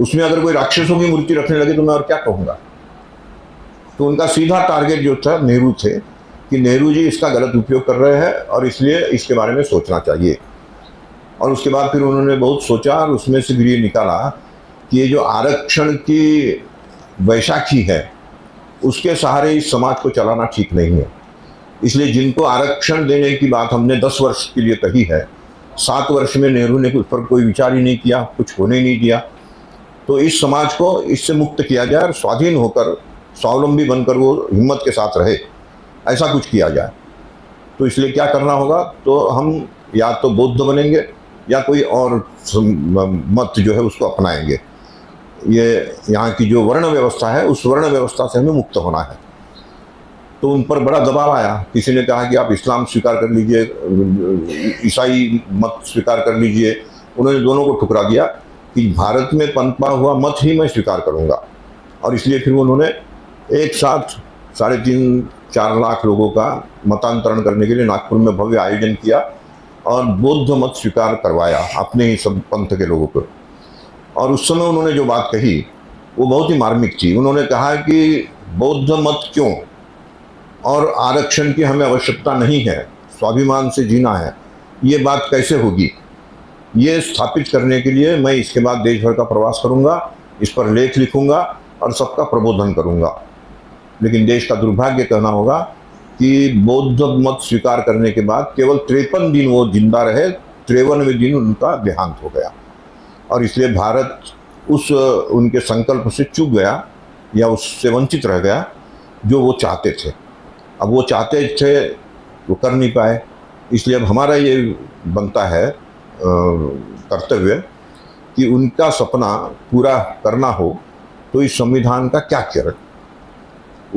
उसमें अगर कोई राक्षसों की मूर्ति रखने लगे तो मैं और क्या कहूँगा। तो उनका सीधा टारगेट जो था नेहरू थे कि नेहरू जी इसका गलत उपयोग कर रहे हैं और इसलिए इसके बारे में सोचना चाहिए। और उसके बाद फिर उन्होंने बहुत सोचा और उसमें से फिर ये निकाला कि ये जो आरक्षण की वैशाखी है उसके सहारे इस समाज को चलाना ठीक नहीं है। इसलिए जिनको आरक्षण देने की बात हमने 10 वर्ष के लिए कही है, 7 वर्ष में नेहरू ने उस पर कोई विचार ही नहीं किया, कुछ होने नहीं दिया। तो इस समाज को इससे मुक्त किया जाए और स्वाधीन होकर, स्वावलंबी बनकर वो हिम्मत के साथ रहे, ऐसा कुछ किया जाए। तो इसलिए क्या करना होगा, तो हम या तो बौद्ध बनेंगे या कोई और मत जो है उसको अपनाएंगे। ये यहाँ की जो वर्ण व्यवस्था है उस वर्ण व्यवस्था से हमें मुक्त होना है। तो उन पर बड़ा दबाव आया। किसी ने कहा कि आप इस्लाम स्वीकार कर लीजिए, ईसाई मत स्वीकार कर लीजिए। उन्होंने दोनों को ठुकरा दिया कि भारत में पनपा हुआ मत ही मैं स्वीकार करूँगा। और इसलिए फिर उन्होंने एक साथ 3.5-4 लाख लोगों का मतांतरण करने के लिए नागपुर में भव्य आयोजन किया और बौद्ध मत स्वीकार करवाया अपने ही सब पंथ के लोगों को। और उस समय उन्होंने जो बात कही वो बहुत ही मार्मिक थी। उन्होंने कहा कि बौद्ध मत क्यों, और आरक्षण की हमें आवश्यकता नहीं है, स्वाभिमान से जीना है, ये बात कैसे होगी, ये स्थापित करने के लिए मैं इसके बाद देश भर का प्रवास करूँगा, इस पर लेख लिखूँगा और सबका प्रबोधन करूँगा। लेकिन देश का दुर्भाग्य कहना होगा कि बौद्ध मत स्वीकार करने के बाद केवल 53 दिन वो जिंदा रहे, 53वें दिन उनका देहांत हो गया। और इसलिए भारत उस उनके संकल्प से चूक गया या उससे वंचित रह गया जो वो चाहते थे। अब वो चाहते थे वो कर नहीं पाए, इसलिए अब हमारा ये बनता है कर्तव्य कि उनका सपना पूरा करना हो तो इस संविधान का क्या करें।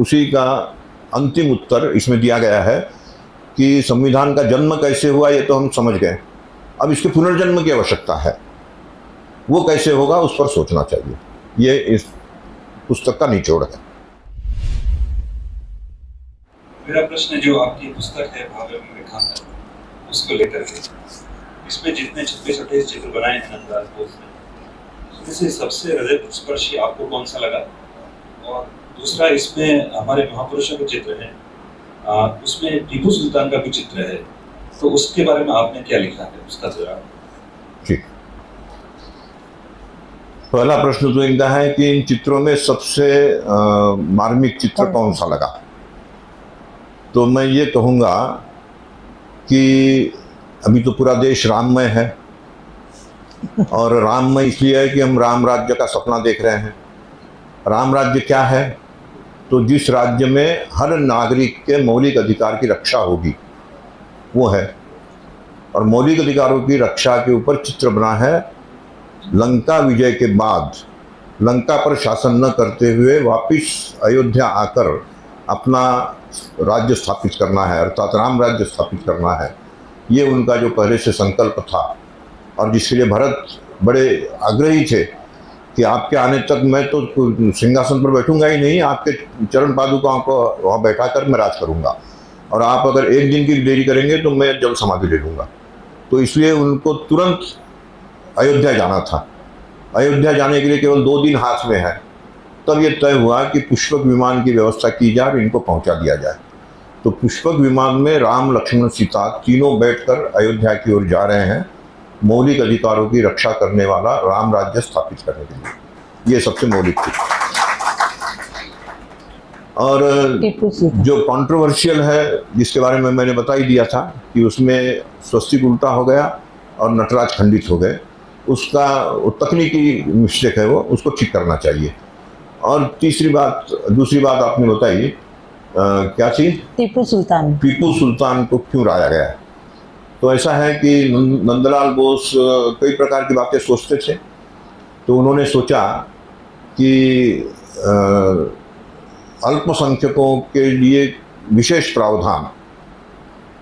उसी का अंतिम उत्तर इसमें दिया गया है कि संविधान का जन्म कैसे हुआ ये तो हम समझ गए, अब इसके पुनर्जन्म की आवश्यकता है, वो कैसे होगा उस पर सोचना चाहिए। ये इस पुस्तक का निचोड़ है। मेरा प्रश्न जो आपकी पुस्तक है भावे में विखांडन, उसको लेकर के इसमें जितने 26-28 चित्र बनाए हैं नंदलाल बोस ने, उसमें से सबसे हृदय स्पर्शी आपको कौन सा लगा और दूसरा इसमें हमारे महापुरुषों के चित्र हैं, उसमें टीपू सुल्तान का भी चित्र है, तो उसके बारे में आपने क्या लिखा है, उसका जरा। ठीक, पहला प्रश्न तो इनका है कि इन चित्रों में सबसे मार्मिक चित्र कौन सा लगा। तो मैं ये कहूँगा कि अभी तो पूरा देश राममय है, और राममय इसलिए है कि हम राम राज्य का सपना देख रहे हैं। राम राज्य क्या है? तो जिस राज्य में हर नागरिक के मौलिक अधिकार की रक्षा होगी, वो है। और मौलिक अधिकारों की रक्षा के ऊपर चित्र बना है लंका विजय के बाद लंका पर शासन न करते हुए वापिस अयोध्या आकर अपना राज्य स्थापित करना है, अर्थात राम राज्य स्थापित करना है। ये उनका जो पहले से संकल्प था, और जिसके लिए भरत बड़े आग्रही थे कि आपके आने तक मैं तो सिंहासन पर बैठूंगा ही नहीं, आपके चरण पादुकाओं को वहाँ बैठा कर मैं राज करूँगा, और आप अगर एक दिन की देरी करेंगे तो मैं जल समाधि ले लूँगा। तो इसलिए उनको तुरंत अयोध्या जाना था। अयोध्या जाने के लिए केवल 2 दिन हाथ में है। तब ये तय हुआ कि पुष्पक विमान की व्यवस्था की जाए और इनको पहुंचा दिया जाए। तो पुष्पक विमान में राम, लक्ष्मण, सीता तीनों बैठकर अयोध्या की ओर जा रहे हैं, मौलिक अधिकारों की रक्षा करने वाला राम राज्य स्थापित करने के लिए। ये सबसे मौलिक थी। और जो कंट्रोवर्शियल है, जिसके बारे में मैंने बता ही दिया था कि उसमें स्वस्तिक उल्टा हो गया और नटराज खंडित हो गए, उसका तकनीकी मिस्टेक है, वो उसको ठीक करना चाहिए। और दूसरी बात आपने बताई, क्या थी? टीपू सुल्तान को क्यों लाया गया? तो ऐसा है कि नंदलाल बोस कई प्रकार की बातें सोचते थे। तो उन्होंने सोचा कि अल्पसंख्यकों के लिए विशेष प्रावधान,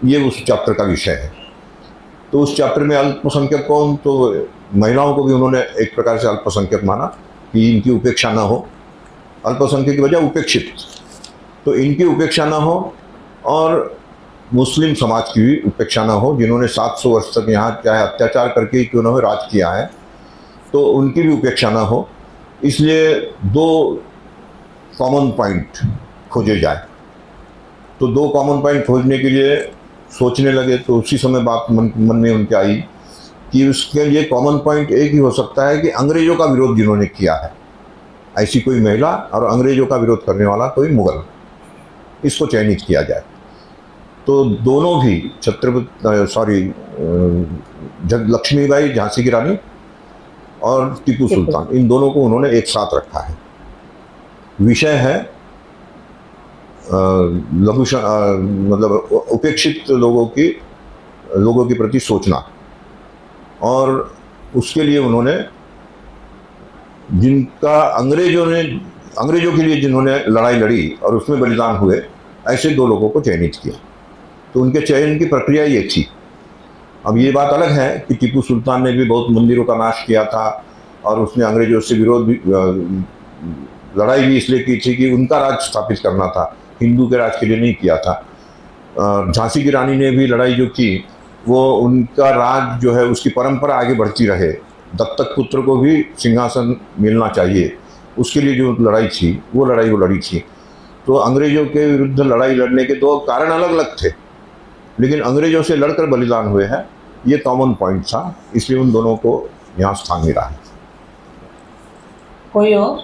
ये उस चैप्टर का विषय है। तो उस चैप्टर में अल्पसंख्यक कौन? तो महिलाओं को भी उन्होंने एक प्रकार से अल्पसंख्यक माना कि इनकी उपेक्षा ना हो। अल्पसंख्यक की वजह उपेक्षित, तो इनकी उपेक्षा ना हो, और मुस्लिम समाज की भी उपेक्षा ना हो, जिन्होंने 700 वर्ष तक यहाँ चाहे अत्याचार करके ही क्यों ना हो राज किया है, तो उनकी भी उपेक्षा ना हो। इसलिए 2 कॉमन पॉइंट खोजे जाए। तो 2 कॉमन पॉइंट खोजने के लिए सोचने लगे। तो उसी समय बात मन में उनके आई कि उसके लिए कॉमन पॉइंट एक ही हो सकता है कि अंग्रेजों का विरोध जिन्होंने किया है, ऐसी कोई महिला, और अंग्रेजों का विरोध करने वाला कोई मुगल, इसको चयनित किया जाए। तो दोनों भी लक्ष्मीबाई झांसी की रानी और टीपू सुल्तान, इन दोनों को उन्होंने एक साथ रखा है। विषय है मतलब उपेक्षित लोगों के प्रति सोचना, और उसके लिए उन्होंने अंग्रेजों के लिए जिन्होंने लड़ाई लड़ी और उसमें बलिदान हुए, ऐसे 2 लोगों को चयनित किया। तो उनके चयन की प्रक्रिया ये थी। अब ये बात अलग है कि टीपू सुल्तान ने भी बहुत मंदिरों का नाश किया था, और उसने अंग्रेजों से लड़ाई भी इसलिए की थी कि उनका राज स्थापित करना था, हिंदू के राज के लिए नहीं किया था। झांसी की रानी ने भी लड़ाई जो की, वो उनका राज जो है उसकी परंपरा आगे बढ़ती रहे, दत्तक पुत्र को भी सिंहासन मिलना चाहिए, उसके लिए जो लड़ाई थी वो लड़ी थी। तो अंग्रेजों के विरुद्ध लड़ाई लड़ने के 2 कारण अलग अलग थे, लेकिन अंग्रेजों से लड़कर बलिदान हुए हैं, ये कॉमन पॉइंट था। इसलिए उन दोनों को यहाँ स्थान मिला है। कोई और?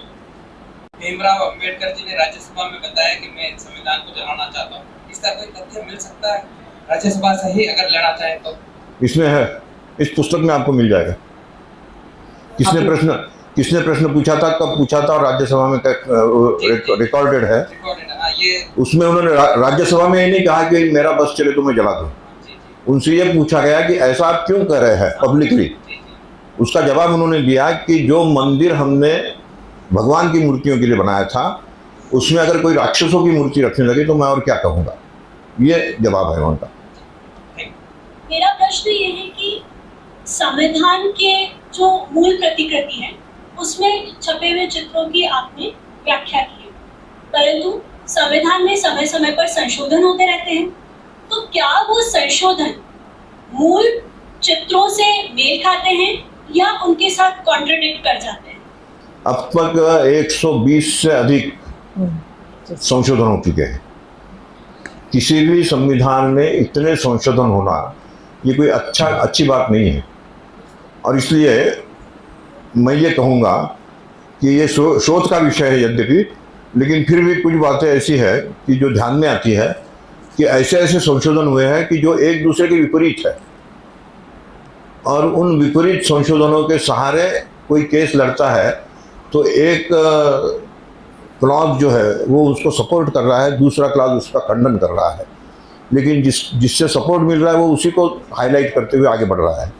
भीमराव अंबेडकर जी ने राज्यसभा में बताया कि मैं संविधान को जलाना चाहता हूँ, इसका कोई तथ्य मिल सकता है? राज्यसभा से ही अगर लेना चाहे तो? इसमें है, इस पुस्तक में आपको मिल जाएगा। किसने प्रश्न पूछा था, कब पूछा था, और राज्यसभा में रिकॉर्डेड है। उसमें उन्होंने राज्यसभा में ये नहीं कहा कि मेरा बस चले तो मैं जला दूं। उनसे ये पूछा गया कि ऐसा आप क्यों कर रहे हैं पब्लिकली। उसका जवाब उन्होंने दिया कि जो मंदिर हमने भगवान की मूर्तियों के लिए बनाया था, उसमें अगर कोई राक्षसों की मूर्ति रखने लगे तो मैं और क्या कहूँगा। ये जवाब है उनका। मेरा प्रश्न ये है कि संविधान के जो मूल प्रतिकृति है उसमें छपे हुए चित्रों की आपने व्याख्या की, परंतु संविधान में समय समय पर संशोधन होते रहते हैं, तो क्या वो संशोधन मूल चित्रों से मेल खाते हैं या उनके साथ कॉन्ट्रडिक्ट कर जाते हैं? अब तक 120 से अधिक संशोधन हो चुके हैं। किसी भी संविधान में इतने संशोधन होना ये कोई अच्छी बात नहीं है। और इसलिए मैं ये कहूँगा कि ये शोध का विषय है यद्यपि, लेकिन फिर भी कुछ बातें ऐसी है कि जो ध्यान में आती है कि ऐसे ऐसे संशोधन हुए हैं कि जो एक दूसरे के विपरीत है, और उन विपरीत संशोधनों के सहारे कोई केस लड़ता है तो एक क्लॉज जो है वो उसको सपोर्ट कर रहा है, दूसरा क्लॉज उसका खंडन कर रहा है, लेकिन जिससे सपोर्ट मिल रहा है वो उसी को हाईलाइट करते हुए आगे बढ़ रहा है।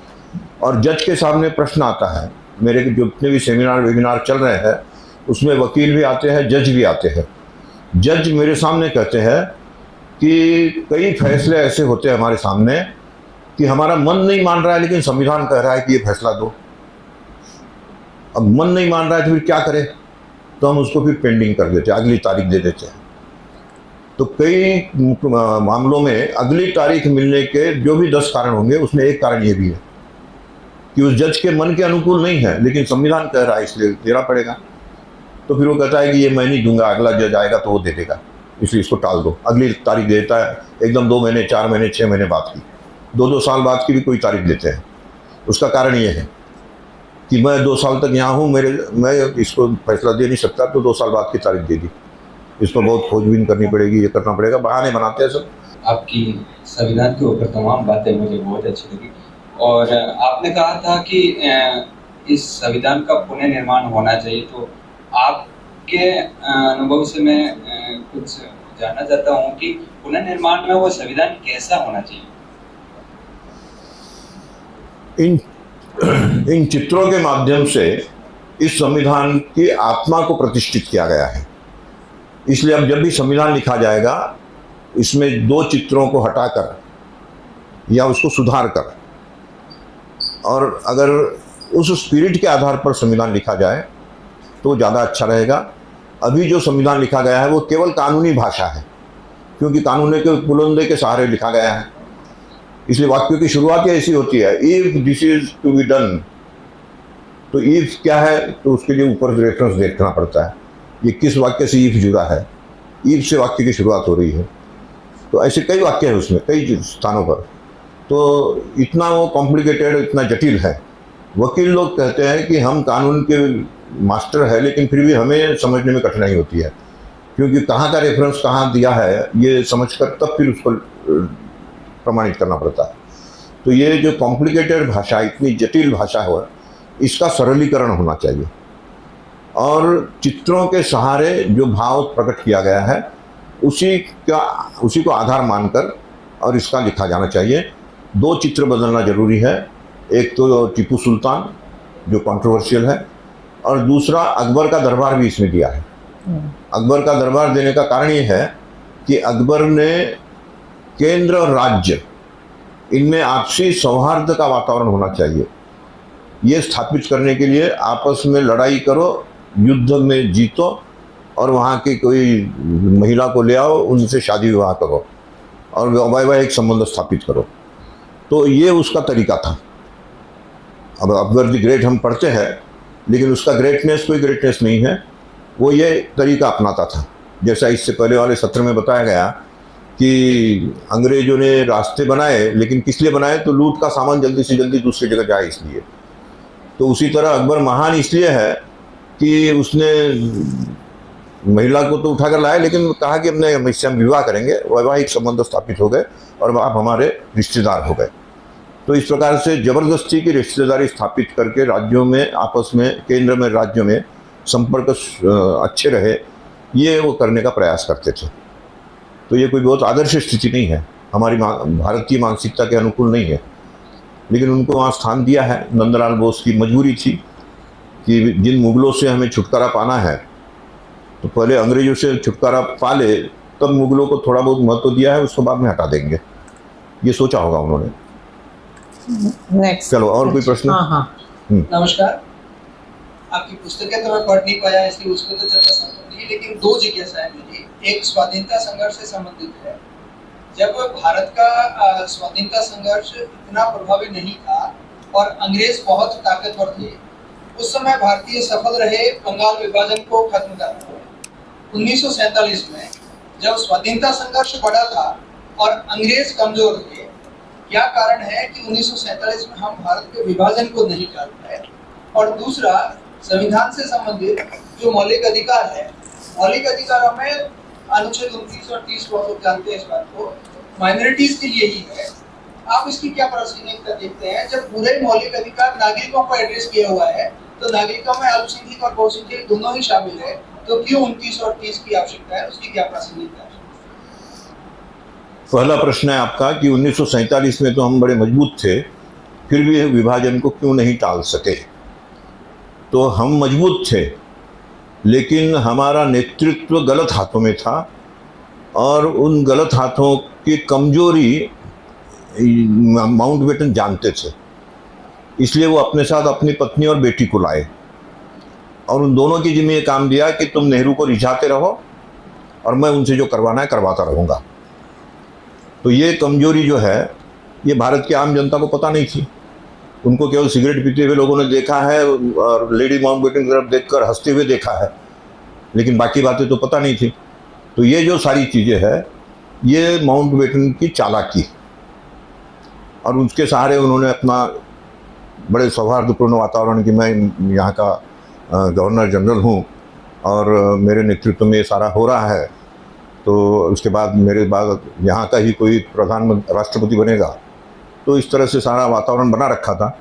और जज के सामने प्रश्न आता है, मेरे जो जितने भी सेमिनार वेबिनार चल रहे हैं उसमें वकील भी आते हैं, जज भी आते हैं। जज मेरे सामने कहते हैं कि कई फैसले ऐसे होते हैं हमारे सामने कि हमारा मन नहीं मान रहा है लेकिन संविधान कह रहा है कि ये फैसला दो। अब मन नहीं मान रहा है तो फिर क्या करें, तो हम उसको फिर पेंडिंग कर देते हैं, अगली तारीख दे देते हैं। तो कई मामलों में अगली तारीख मिलने के जो भी 10 कारण होंगे उसमें एक कारण ये भी है कि उस जज के मन के अनुकूल नहीं है लेकिन संविधान कह रहा है इसलिए देना पड़ेगा। तो फिर वो कहता है कि ये मैं नहीं दूंगा, अगला जज आएगा तो वो दे देगा, इसलिए इसको टाल दो। अगली तारीख देता है, एकदम 2 महीने 4 महीने 6 महीने बाद की, 2-2 साल बाद की भी कोई तारीख देते हैं। उसका कारण ये है कि मैं 2 साल तक यहाँ हूँ, मैं इसको फैसला दे नहीं सकता, तो 2 साल बाद की तारीख दे दी। इसमें बहुत खोजबीन करनी पड़ेगी, ये करना पड़ेगा, बहाने बनाते हैं सब। आपकी संविधान के ऊपर तमाम बातें मुझे बहुत अच्छी लगी, और आपने कहा था कि इस संविधान का पुनर्निर्माण होना चाहिए। तो आपके अनुभव से मैं कुछ जानना चाहता हूँ कि पुनर्निर्माण में वो संविधान कैसा होना चाहिए। इन चित्रों के माध्यम से इस संविधान की आत्मा को प्रतिष्ठित किया गया है। इसलिए अब जब भी संविधान लिखा जाएगा इसमें 2 चित्रों को हटाकर या उसको सुधार कर, और अगर उस स्पिरिट के आधार पर संविधान लिखा जाए तो ज़्यादा अच्छा रहेगा। अभी जो संविधान लिखा गया है वो केवल कानूनी भाषा है, क्योंकि कानून के पुलंदे के सहारे लिखा गया है। इसलिए वाक्यों की शुरुआत ही ऐसी होती है, if this is to be done. तो इफ क्या है, तो उसके लिए ऊपर रेफरेंस देखना पड़ता है, ये किस वाक्य से इफ जुड़ा है, इफ से वाक्य की शुरुआत हो रही है। तो ऐसे कई वाक्य हैं उसमें, कई स्थानों पर। तो इतना वो कॉम्प्लिकेटेड, इतना जटिल है। वकील लोग कहते हैं कि हम कानून के मास्टर है, लेकिन फिर भी हमें समझने में कठिनाई होती है, क्योंकि कहाँ का रेफरेंस कहाँ दिया है ये समझकर तब फिर उसको प्रमाणित करना पड़ता है। तो ये जो कॉम्प्लिकेटेड भाषा, इतनी जटिल भाषा हो, इसका सरलीकरण होना चाहिए, और चित्रों के सहारे जो भाव प्रकट किया गया है उसी को आधार मानकर और इसका लिखा जाना चाहिए। 2 चित्र बदलना जरूरी है, एक तो टीपू सुल्तान जो कंट्रोवर्शियल है, और दूसरा अकबर का दरबार भी इसमें दिया है। अकबर का दरबार देने का कारण ये है कि अकबर ने केंद्र और राज्य इनमें आपसी सौहार्द का वातावरण होना चाहिए, ये स्थापित करने के लिए आपस में लड़ाई करो, युद्ध में जीतो, और वहाँ की कोई महिला को ले आओ, उनसे शादी विवाह करो और वैवाहिक संबंध स्थापित करो। तो ये उसका तरीका था। अब अकबर द ग्रेट हम पढ़ते हैं, लेकिन उसका ग्रेटनेस कोई ग्रेटनेस नहीं है, वो ये तरीका अपनाता था। जैसा इससे पहले वाले सत्र में बताया गया कि अंग्रेजों ने रास्ते बनाए, लेकिन किस लिए बनाए, तो लूट का सामान जल्दी से जल्दी दूसरी जगह जाए इसलिए। तो उसी तरह अकबर महान इसलिए है कि उसने महिला को तो उठाकर लाया, लेकिन कहा कि अपने इससे हम विवाह करेंगे, वैवाहिक संबंध स्थापित हो गए और आप हमारे रिश्तेदार हो गए। तो इस प्रकार से ज़बरदस्ती की रिश्तेदारी स्थापित करके राज्यों में आपस में, केंद्र में राज्यों में संपर्क अच्छे रहे, ये वो करने का प्रयास करते थे। तो ये कोई बहुत आदर्श स्थिति नहीं है, हमारी भारतीय मानसिकता के अनुकूल नहीं है, लेकिन उनको वहाँ स्थान दिया है। नंदलाल बोस की मजबूरी थी कि जिन मुगलों से हमें छुटकारा पाना है, तो पहले अंग्रेजों से छुटकारा पा ले, तब मुगलों को थोड़ा बहुत महत्व दिया है, उसको बाद में हटा देंगे, ये सोचा होगा उन्होंने। नेक्स्ट, चलो और कोई प्रश्न? नमस्कार। आपकी पुस्तकें तो मैं पढ़ नहीं पाया, इसलिए उसको तो चर्चा संभव नहीं, लेकिन 2 जिज्ञासाएं मेरी। एक स्वाधीनता संघर्ष से संबंधित है। जब भारत का स्वाधीनता संघर्ष इतना प्रभावी नहीं था और अंग्रेज बहुत ताकतवर थे, उस समय भारतीय सफल रहे बंगाल विभाजन को खत्म करने में। 1947 में जब स्वाधीनता संघर्ष बढ़ा था और अंग्रेज कमजोर थे, क्या कारण है कि 1947 में हम भारत के विभाजन को नहीं टाल पाए? और दूसरा, संविधान से संबंधित जो मौलिक अधिकार है, मौलिक अधिकारों में अनुच्छेद 29 और 30 को आप जानते हैं, इस बात को माइनॉरिटीज के लिए ही है। आप इसकी क्या प्रासंगिकता देखते हैं? जब पूरे मौलिक अधिकार नागरिकों को एड्रेस किया हुआ है, तो नागरिकों में अल्पसंख्यक और बहुसंख्यक दोनों ही शामिल है, तो क्यों 29 और 30 की आवश्यकता है? उसकी क्या प्रासंगिकता है? पहला प्रश्न है आपका कि 1947 में तो हम बड़े मजबूत थे, फिर भी विभाजन को क्यों नहीं टाल सके। तो हम मजबूत थे, लेकिन हमारा नेतृत्व गलत हाथों में था और उन गलत हाथों की कमजोरी माउंटबेटन जानते थे। इसलिए वो अपने साथ अपनी पत्नी और बेटी को लाए और उन दोनों की जिम्मे ये काम दिया कि तुम नेहरू को रिझाते रहो और मैं उनसे जो करवाना है करवाता रहूँगा। तो ये कमजोरी जो है, ये भारत की आम जनता को पता नहीं थी। उनको केवल सिगरेट पीते हुए लोगों ने देखा है और लेडी माउंटबेटन की तरफ देखकर हंसते हुए देखा है, लेकिन बाकी बातें तो पता नहीं थी। तो ये जो सारी चीज़ें हैं, ये माउंटबेटन की चालाकी, और उसके सहारे उन्होंने अपना बड़े सौहार्दपूर्ण वातावरण की, मैं यहाँ का गवर्नर जनरल हूँ और मेरे नेतृत्व में ये सारा हो रहा है, तो उसके बाद मेरे बाद यहाँ का ही कोई प्रधानमंत्री राष्ट्रपति बनेगा, तो इस तरह से सारा वातावरण बना रखा था।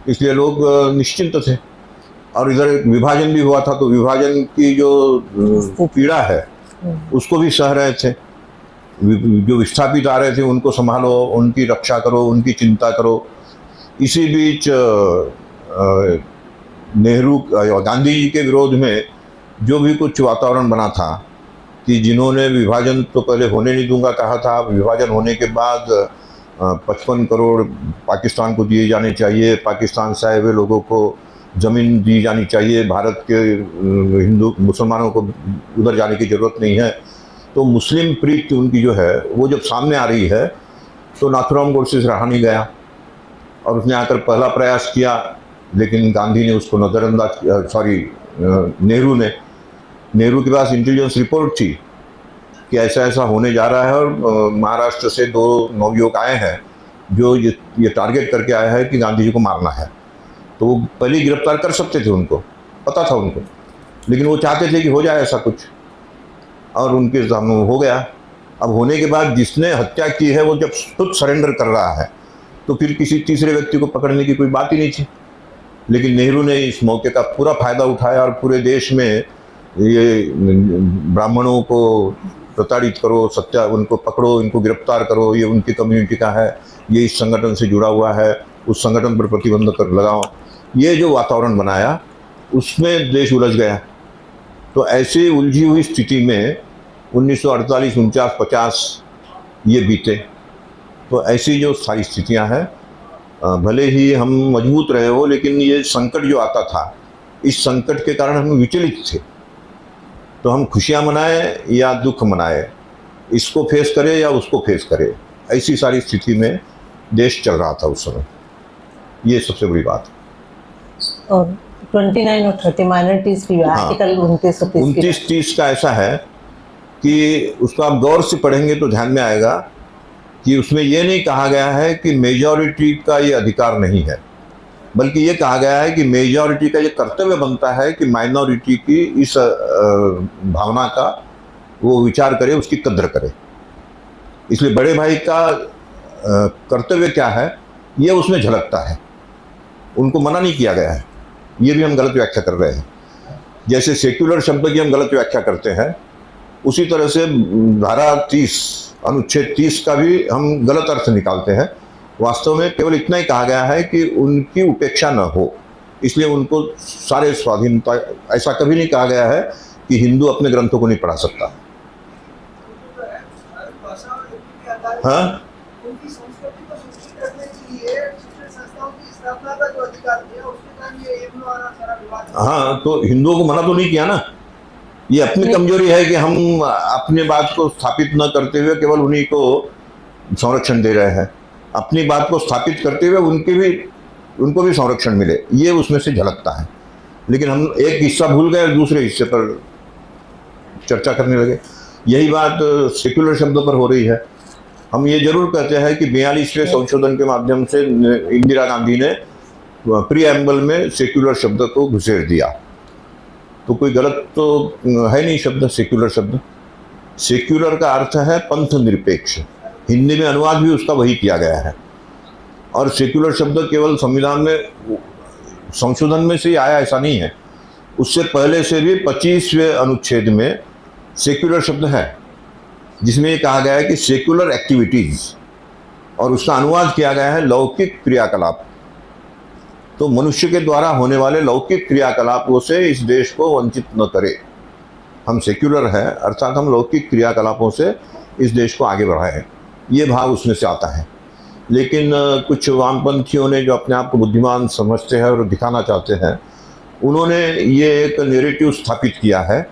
इसलिए लोग निश्चिंत थे। और इधर विभाजन भी हुआ था, तो विभाजन की जो पीड़ा है उसको भी सह रहे थे। जो विस्थापित आ रहे थे उनको संभालो, उनकी रक्षा करो, उनकी चिंता करो। इसी बीच नेहरू गांधी जी के विरोध में जो भी कुछ वातावरण बना था कि जिन्होंने विभाजन तो पहले होने नहीं दूंगा कहा था, विभाजन होने के बाद 55 करोड़ पाकिस्तान को दिए जाने चाहिए, पाकिस्तान से आए हुए लोगों को ज़मीन दी जानी चाहिए, भारत के हिंदू मुसलमानों को उधर जाने की ज़रूरत नहीं है। तो मुस्लिम प्रीति उनकी जो है वो जब सामने आ रही है, तो नाथुराम गोडसे से रहा नहीं गया और उसने आकर पहला प्रयास किया, लेकिन गांधी ने उसको नज़रअंदाज, नेहरू के पास इंटेलिजेंस रिपोर्ट थी कि ऐसा ऐसा होने जा रहा है और महाराष्ट्र से 2 नवयुवक आए हैं जो ये टारगेट करके आए हैं कि गांधी जी को मारना है। तो वो पहले ही गिरफ्तार कर सकते थे, उनको पता था उनको, लेकिन वो चाहते थे कि हो जाए ऐसा कुछ, और उनके सामने हो गया। अब होने के बाद जिसने हत्या की है वो जब खुद सरेंडर कर रहा है, तो फिर किसी तीसरे व्यक्ति को पकड़ने की कोई बात ही नहीं थी। लेकिन नेहरू ने इस मौके का पूरा फ़ायदा उठाया और पूरे देश में ये ब्राह्मणों को प्रताड़ित करो, उनको पकड़ो, इनको गिरफ्तार करो, ये उनकी कम्युनिटी का है, ये इस संगठन से जुड़ा हुआ है, उस संगठन पर प्रतिबंध कर लगाओ। ये जो वातावरण बनाया उसमें देश उलझ गया। तो ऐसी उलझी हुई स्थिति में 1948, 49, 50 ये बीते। तो ऐसी जो सारी स्थितियां हैं, भले ही हम मजबूत रहे हो, लेकिन ये संकट जो आता था, इस संकट के कारण हम विचलित थे। तो हम खुशियां मनाएं या दुख मनाएं, इसको फेस करें या उसको फेस करें, ऐसी सारी स्थिति में देश चल रहा था उस समय। ये सबसे बड़ी बात। और 29 और 30 माइनॉरिटीज की आर्टिकल 29-30 का ऐसा है कि उसको आप गौर से पढ़ेंगे तो ध्यान में आएगा कि उसमें ये नहीं कहा गया है कि मेजॉरिटी का ये अधिकार नहीं है, बल्कि ये कहा गया है कि मेजॉरिटी का ये कर्तव्य बनता है कि माइनॉरिटी की इस भावना का वो विचार करे, उसकी कद्र करे। इसलिए बड़े भाई का कर्तव्य क्या है ये उसमें झलकता है, उनको मना नहीं किया गया है। ये भी हम गलत व्याख्या कर रहे हैं। जैसे सेक्युलर शब्द की हम गलत व्याख्या करते हैं, उसी तरह से धारा 30, अनुच्छेद 30 का भी हम गलत अर्थ निकालते हैं। वास्तव में केवल इतना ही कहा गया है कि उनकी उपेक्षा न हो, इसलिए उनको सारे स्वाधीनता। ऐसा कभी नहीं कहा गया है कि हिंदू अपने ग्रंथों को नहीं पढ़ा सकता। हाँ, हाँ, तो हिंदुओं को मना तो नहीं किया ना। ये अपनी कमजोरी है कि हम अपनी बात को स्थापित न करते हुए केवल उन्हीं को संरक्षण दे रहे हैं। अपनी बात को स्थापित करते हुए उनको भी संरक्षण मिले, ये उसमें से झलकता है। लेकिन हम एक हिस्सा भूल गए और दूसरे हिस्से पर चर्चा करने लगे। यही बात सेक्युलर शब्द पर हो रही है। हम ये जरूर कहते हैं कि 42वें संशोधन के माध्यम से इंदिरा गांधी ने प्रीएम्बल में सेक्युलर शब्द को घुसेड़ दिया, तो कोई गलत तो है नहीं शब्द सेक्युलर शब्द। सेक्युलर का अर्थ है पंथ निरपेक्ष, हिंदी में अनुवाद भी उसका वही किया गया है। और सेक्युलर शब्द केवल संविधान में संशोधन में से ही आया ऐसा नहीं है, उससे पहले से भी 25वें अनुच्छेद में सेक्युलर शब्द है, जिसमें ये कहा गया है कि सेक्युलर एक्टिविटीज़, और उसका अनुवाद किया गया है लौकिक क्रियाकलाप। तो मनुष्य के द्वारा होने वाले लौकिक क्रियाकलापों से इस देश को वंचित न करे। हम सेक्युलर है अर्थात हम लौकिक क्रियाकलापों से इस देश को आगे बढ़ाएं, ये भाव उसमें से आता है। लेकिन कुछ वामपंथियों ने जो अपने आप को बुद्धिमान समझते हैं और दिखाना चाहते हैं, उन्होंने ये एक नैरेटिव स्थापित किया है,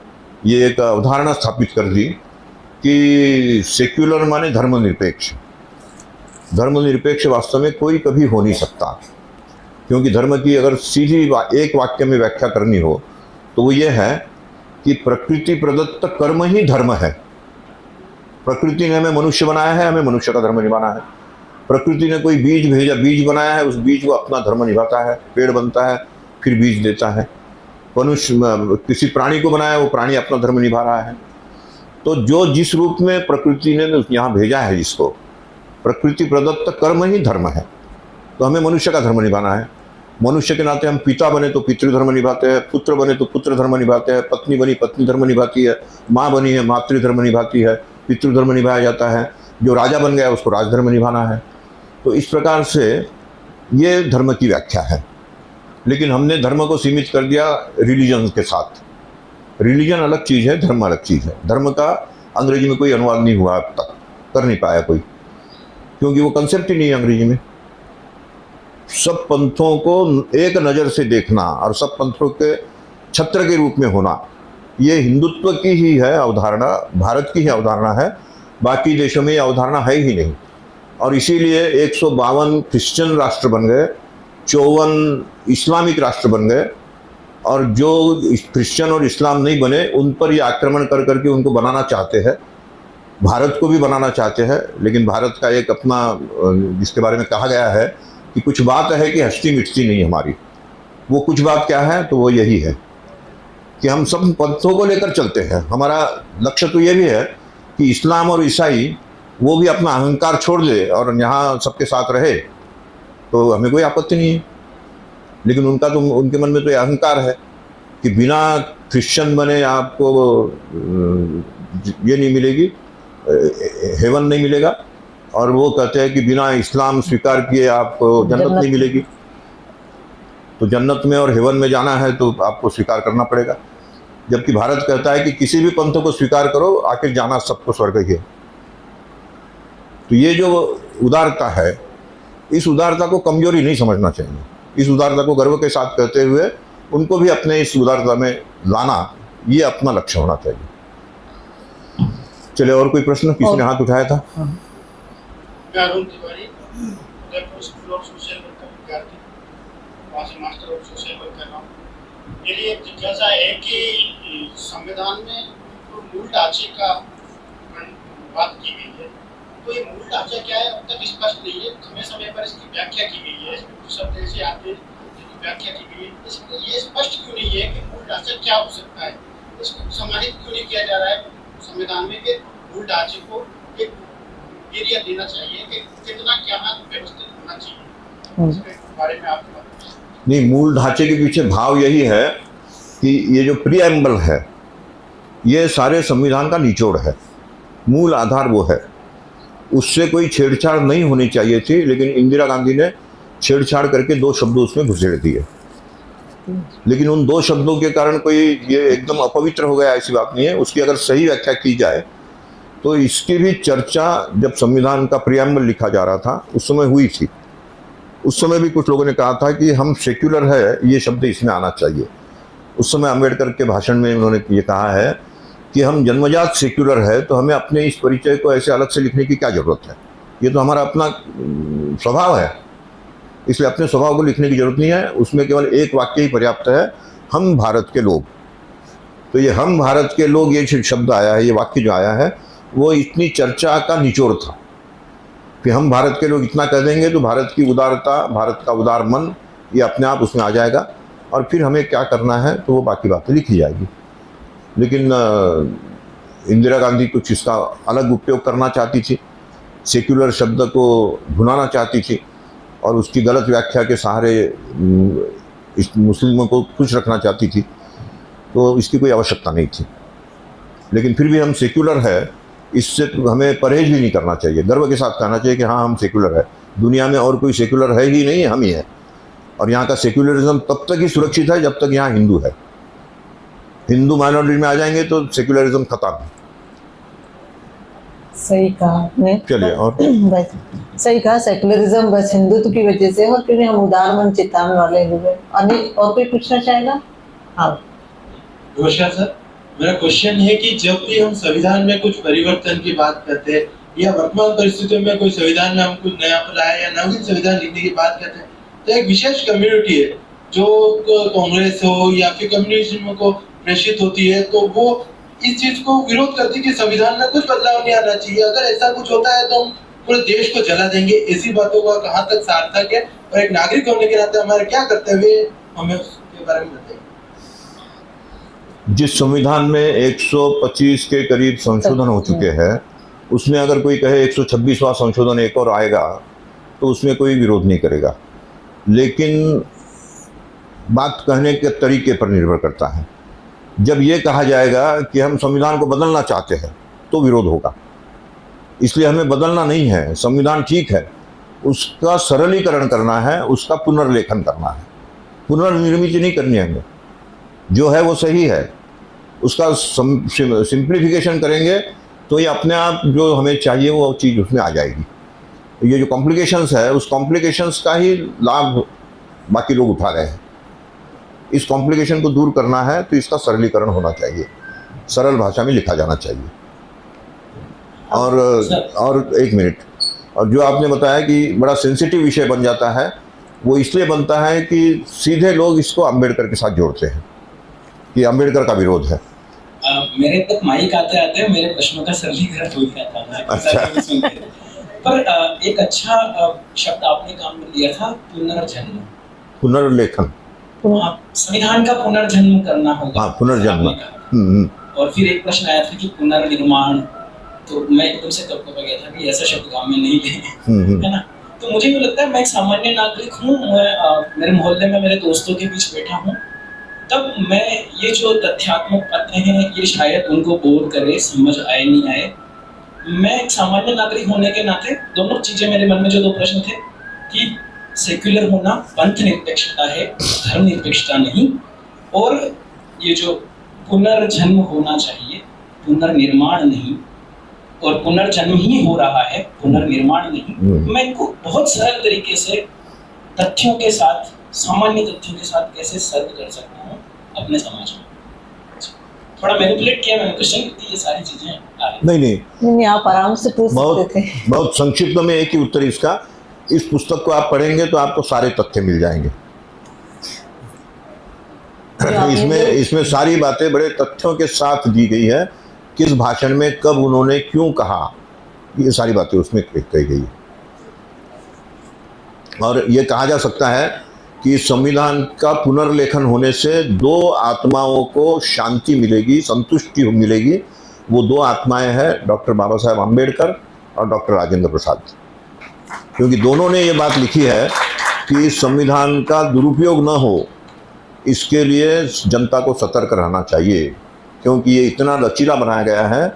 ये एक अवधारणा स्थापित कर दी कि सेक्युलर माने धर्मनिरपेक्ष। धर्मनिरपेक्ष वास्तव में कोई कभी हो नहीं सकता, क्योंकि धर्म की अगर सीधी एक वाक्य में व्याख्या करनी हो तो वो ये है कि प्रकृति प्रदत्त कर्म ही धर्म है। प्रकृति ने हमें मनुष्य बनाया है, हमें मनुष्य का धर्म निभाना है। प्रकृति ने कोई बीज भेजा, बीज बनाया है, उस बीज को अपना धर्म निभाता है, पेड़ बनता है, फिर बीज देता है। मनुष्य किसी प्राणी को बनाया, वो प्राणी अपना धर्म निभा रहा है। तो जो जिस रूप में प्रकृति ने यहाँ भेजा है, जिसको प्रकृति प्रदत्त कर्म ही धर्म है, तो हमें मनुष्य का धर्म निभाना है। मनुष्य के नाते हम पिता बने तो पितृधर्म निभाते हैं, पुत्र बने तो पुत्र धर्म निभाते हैं, पत्नी बनी पत्नी धर्म निभाती है, माँ बनी है मातृधर्म निभाती है, पितृधर्म निभाया जाता है। जो राजा बन गया उसको राजधर्म निभाना है। तो इस प्रकार से ये धर्म की व्याख्या है। लेकिन हमने धर्म को सीमित कर दिया रिलीजन के साथ। रिलीजन अलग चीज़ है, धर्म अलग चीज़ है। धर्म का अंग्रेजी में कोई अनुवाद नहीं हुआ अब तक, कर नहीं पाया कोई, क्योंकि वो कंसेप्ट ही नहीं है अंग्रेजी में। सब पंथों को एक नज़र से देखना और सब पंथों के छत्र के रूप में होना, ये हिंदुत्व की ही है अवधारणा, भारत की ही अवधारणा है। बाकी देशों में ये अवधारणा है ही नहीं। और इसीलिए 152 क्रिश्चियन राष्ट्र बन गए, 54 इस्लामिक राष्ट्र बन गए, और जो क्रिश्चियन और इस्लाम नहीं बने उन पर ये आक्रमण कर करके उनको बनाना चाहते हैं। भारत को भी बनाना चाहते हैं, लेकिन भारत का एक अपना, जिसके बारे में कहा गया है कि कुछ बात है कि हस्ती मिटती नहीं हमारी, वो कुछ बात क्या है, तो वो यही है कि हम सब पंथों को लेकर चलते हैं। हमारा लक्ष्य तो ये भी है कि इस्लाम और ईसाई वो भी अपना अहंकार छोड़ दे और यहाँ सबके साथ रहे, तो हमें कोई आपत्ति नहीं है। लेकिन उनका तो, उनके मन में तो ये अहंकार है कि बिना क्रिश्चियन बने आपको ये नहीं मिलेगी, हेवन नहीं मिलेगा, और वो कहते हैं कि बिना इस्लाम स्वीकार किए आपको जन्नत नहीं मिलेगी। तो जन्नत में और हेवन में जाना है तो आपको स्वीकार करना पड़ेगा। जबकि भारत कहता है कि किसी भी पंथ को स्वीकार करो, आखिर जाना सबको स्वर्ग ही है। तो ये जो उदारता है, इस उदारता को कमजोरी नहीं समझना चाहिए। इस उदारता को गर्व के साथ कहते हुए उनको भी अपने इस उदारता में लाना, ये अपना लक्ष्य होना चाहिए। चले, और कोई प्रश्न? किसी ने हाथ उठाया था? मैं Arun Tiwari, Udaipur school of social work का विद्यार्थी, वहाँ से मास्टर ऑफ सोशल वर्क कर रहा हूँ। मेरी एक जिज्ञासा है कि संविधान में तो मूल ढांचे का बात की गई है, तो ये मूल ढांचा क्या है अब तक स्पष्ट नहीं है। समय समय पर इसकी व्याख्या की गई है, इसमें कुछ शब्द ऐसे आते हैं जिसकी व्याख्या की गई है। इसमें ये स्पष्ट क्यों नहीं है कि मूल ढांचा क्या हो सकता है? इसको समाहित क्यों नहीं किया जा रहा है संविधान में कि मूल ढांचे को एक एरिया देना चाहिए कि कितना क्या व्यवस्थित होना चाहिए? इसके बारे में आपकी बात। नहीं, मूल ढांचे के पीछे भाव यही है कि ये जो प्रीएम्बल है, ये सारे संविधान का निचोड़ है, मूल आधार वो है। उससे कोई छेड़छाड़ नहीं होनी चाहिए थी, लेकिन इंदिरा गांधी ने छेड़छाड़ करके 2 शब्द उसमें घुसेड़ दिए। लेकिन उन 2 शब्दों के कारण कोई ये एकदम अपवित्र हो गया, ऐसी बात नहीं है। उसकी अगर सही व्याख्या की जाए तो इसकी भी चर्चा जब संविधान का प्रीएम्बल लिखा जा रहा था उस समय हुई थी। उस समय भी कुछ लोगों ने कहा था कि हम सेक्युलर है, ये शब्द इसमें आना चाहिए। उस समय अम्बेडकर के भाषण में उन्होंने ये कहा है कि हम जन्मजात सेक्युलर है, तो हमें अपने इस परिचय को ऐसे अलग से लिखने की क्या ज़रूरत है, ये तो हमारा अपना स्वभाव है, इसलिए अपने स्वभाव को लिखने की जरूरत नहीं है। उसमें केवल एक वाक्य ही पर्याप्त है, हम भारत के लोग। तो ये हम भारत के लोग, ये शब्द आया है, ये वाक्य जो आया है, वो इतनी चर्चा का निचोड़ था कि हम भारत के लोग इतना कह देंगे तो भारत की उदारता, भारत का उदार मन, ये अपने आप उसमें आ जाएगा और फिर हमें क्या करना है तो वो बाकी बातें लिखी जाएगी। लेकिन इंदिरा गांधी कुछ इसका अलग उपयोग करना चाहती थी, सेक्युलर शब्द को भुनाना चाहती थी और उसकी गलत व्याख्या के सहारे इस मुस्लिमों को खुश रखना चाहती थी, तो इसकी कोई आवश्यकता नहीं थी। लेकिन फिर भी हम सेक्युलर है, इससे तो हमें परहेज भी नहीं करना चाहिए, गर्व के साथ कहना चाहिए कि हाँ हम सेक्युलर है। दुनिया में और कोई सेक्युलर है ही नहीं, हम ही है। और यहाँ का सेक्युलरिज्म तब तक ही सुरक्षित है जब तक यहाँ हिंदू है। हिंदू माइनॉरिटी में आ जाएंगे तो सेक्युलरिज्म खत्म। सही कहा आपने। चलिए और बस सही कहा, सेक्युलरिज्म बस हिंदुत्व की वजह से, और क्योंकि हम उदार मन चिंतन वाले लोग हैं। और कोई पूछना चाहेगा? हाँ नमस्कार सर, मेरा क्वेश्चन है कि जब भी हम संविधान में कुछ परिवर्तन की बात करते हैं या वर्तमान परिस्थितियों में कोई संविधान में हम कुछ नया लाए या नवीन संविधान लिखने की बात करते हैं, तो एक विशेष कम्युनिटी है जो कांग्रेस हो या फिर कम्युनिज्म को प्रेषित होती है, तो वो इस चीज को विरोध करती है कि संविधान में कुछ बदलाव नहीं आना चाहिए, अगर ऐसा कुछ होता है तो हम पूरे देश को जला देंगे। ऐसी बातों का कहाँ तक सार्थक है और एक नागरिक होने के नाते हमारे क्या कर्तव्य है, हमें उसके बारे में बताइए। जिस संविधान में 125 के करीब संशोधन हो चुके हैं, उसमें अगर कोई कहे 126वां संशोधन एक और आएगा तो उसमें कोई विरोध नहीं करेगा। लेकिन बात कहने के तरीके पर निर्भर करता है। जब ये कहा जाएगा कि हम संविधान को बदलना चाहते हैं तो विरोध होगा। इसलिए हमें बदलना नहीं है, संविधान ठीक है, उसका सरलीकरण करना है, उसका पुनर्लेखन करना है, पुनर्निर्मित नहीं करनी है हमें। जो है वो सही है, उसका सिंप्लीफिकेशन करेंगे तो ये अपने आप जो हमें चाहिए वो चीज़ उसमें आ जाएगी। ये जो कॉम्प्लिकेशंस है, उस कॉम्प्लिकेशंस का ही लाभ बाकी लोग उठा रहे हैं। इस कॉम्प्लिकेशन को दूर करना है तो इसका सरलीकरण होना चाहिए, सरल भाषा में लिखा जाना चाहिए। और एक मिनट, और जो आपने बताया कि बड़ा सेंसिटिव विषय बन जाता है, वो इसलिए बनता है कि सीधे लोग इसको अम्बेडकर के साथ जोड़ते हैं कि अम्बेडकर का विरोध है। मेरे तक माइक आते आते मेरे प्रश्नों का सरलीकरण हो गया था। अच्छा। पर एक अच्छा शब्द आपने काम में लिया था, पुनर्जन्म, पुनर्लेखन। संविधान का पुनर्जन्म करना होगा। हाँ, पुनर्जन्म। और फिर एक प्रश्न आया था कि पुनर्निर्माण, तो मैं एकदम से कब गया था कि ऐसा शब्द काम में नहीं ले, है ना। तो मुझे भी लगता है, मैं एक सामान्य नागरिक हूँ, मेरे मोहल्ले में मेरे दोस्तों के बीच बैठा हूँ, तब मैं ये जो तथ्यात्मक बातें हैं ये शायद उनको बोर करे, समझ आए नहीं आए। मैं एक सामान्य नागरिक होने के नाते दोनों चीजें मेरे मन में जो दो प्रश्न थे कि सेक्युलर होना पंथ निरपेक्षता है, धर्म निरपेक्षता नहीं, और ये जो पुनर्जन्म होना चाहिए, पुनर्निर्माण नहीं, और पुनर्जन्म ही हो रहा है, पुनर्निर्माण नहीं। मैं इनको बहुत सरल तरीके से तथ्यों के साथ, सामान्य तथ्यों के साथ कैसे सर्व कर सकता हूँ अपने समाज में। थोड़ा मैनिपुलेट किया मैंने क्वेश्चन, ये सारी चीजें आ रही। नहीं, आप आराम से पूछ सकते थे। बहुत संक्षिप्त में एक ही उत्तर इसका, इस पुस्तक को आप पढ़ेंगे तो आपको सारे तथ्य मिल जाएंगे। इसमें सारी बातें बड़े तथ्यों के साथ दी गई है, किस भाषण में कब उन्होंने क्यों कहा, ये सारी बातें उसमें कही गई है। और ये कहा जा सकता है कि संविधान का पुनर्लेखन होने से दो आत्माओं को शांति मिलेगी, संतुष्टि मिलेगी। वो दो आत्माएं हैं डॉक्टर बाबा साहेब आम्बेडकर और डॉक्टर राजेंद्र प्रसाद, क्योंकि दोनों ने ये बात लिखी है कि संविधान का दुरुपयोग न हो, इसके लिए जनता को सतर्क रहना चाहिए, क्योंकि ये इतना लचीला बनाया गया है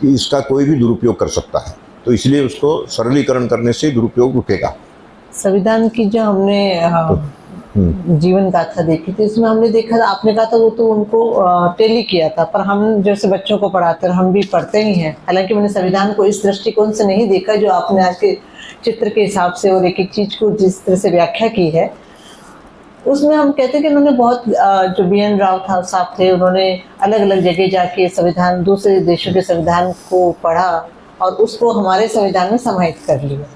कि इसका कोई भी दुरुपयोग कर सकता है। तो इसलिए उसको सरलीकरण करने से दुरुपयोग रुकेगा। संविधान की जो हमने जीवन गाथा देखी थी, उसमें हमने देखा, आपने कहा था वो तो उनको टेली किया था, पर हम जैसे बच्चों को पढ़ाते हैं, हम भी पढ़ते ही हैं। हालांकि मैंने संविधान को इस दृष्टिकोण से नहीं देखा जो आपने आज के चित्र के हिसाब से और एक एक चीज को जिस तरह से व्याख्या की है। उसमें हम कहते हैं कि उन्होंने बहुत, जो BN राव था साहब थे, उन्होंने अलग अलग जगह जाके संविधान, दूसरे देशों के संविधान को पढ़ा और उसको हमारे संविधान में समाहित कर लिया।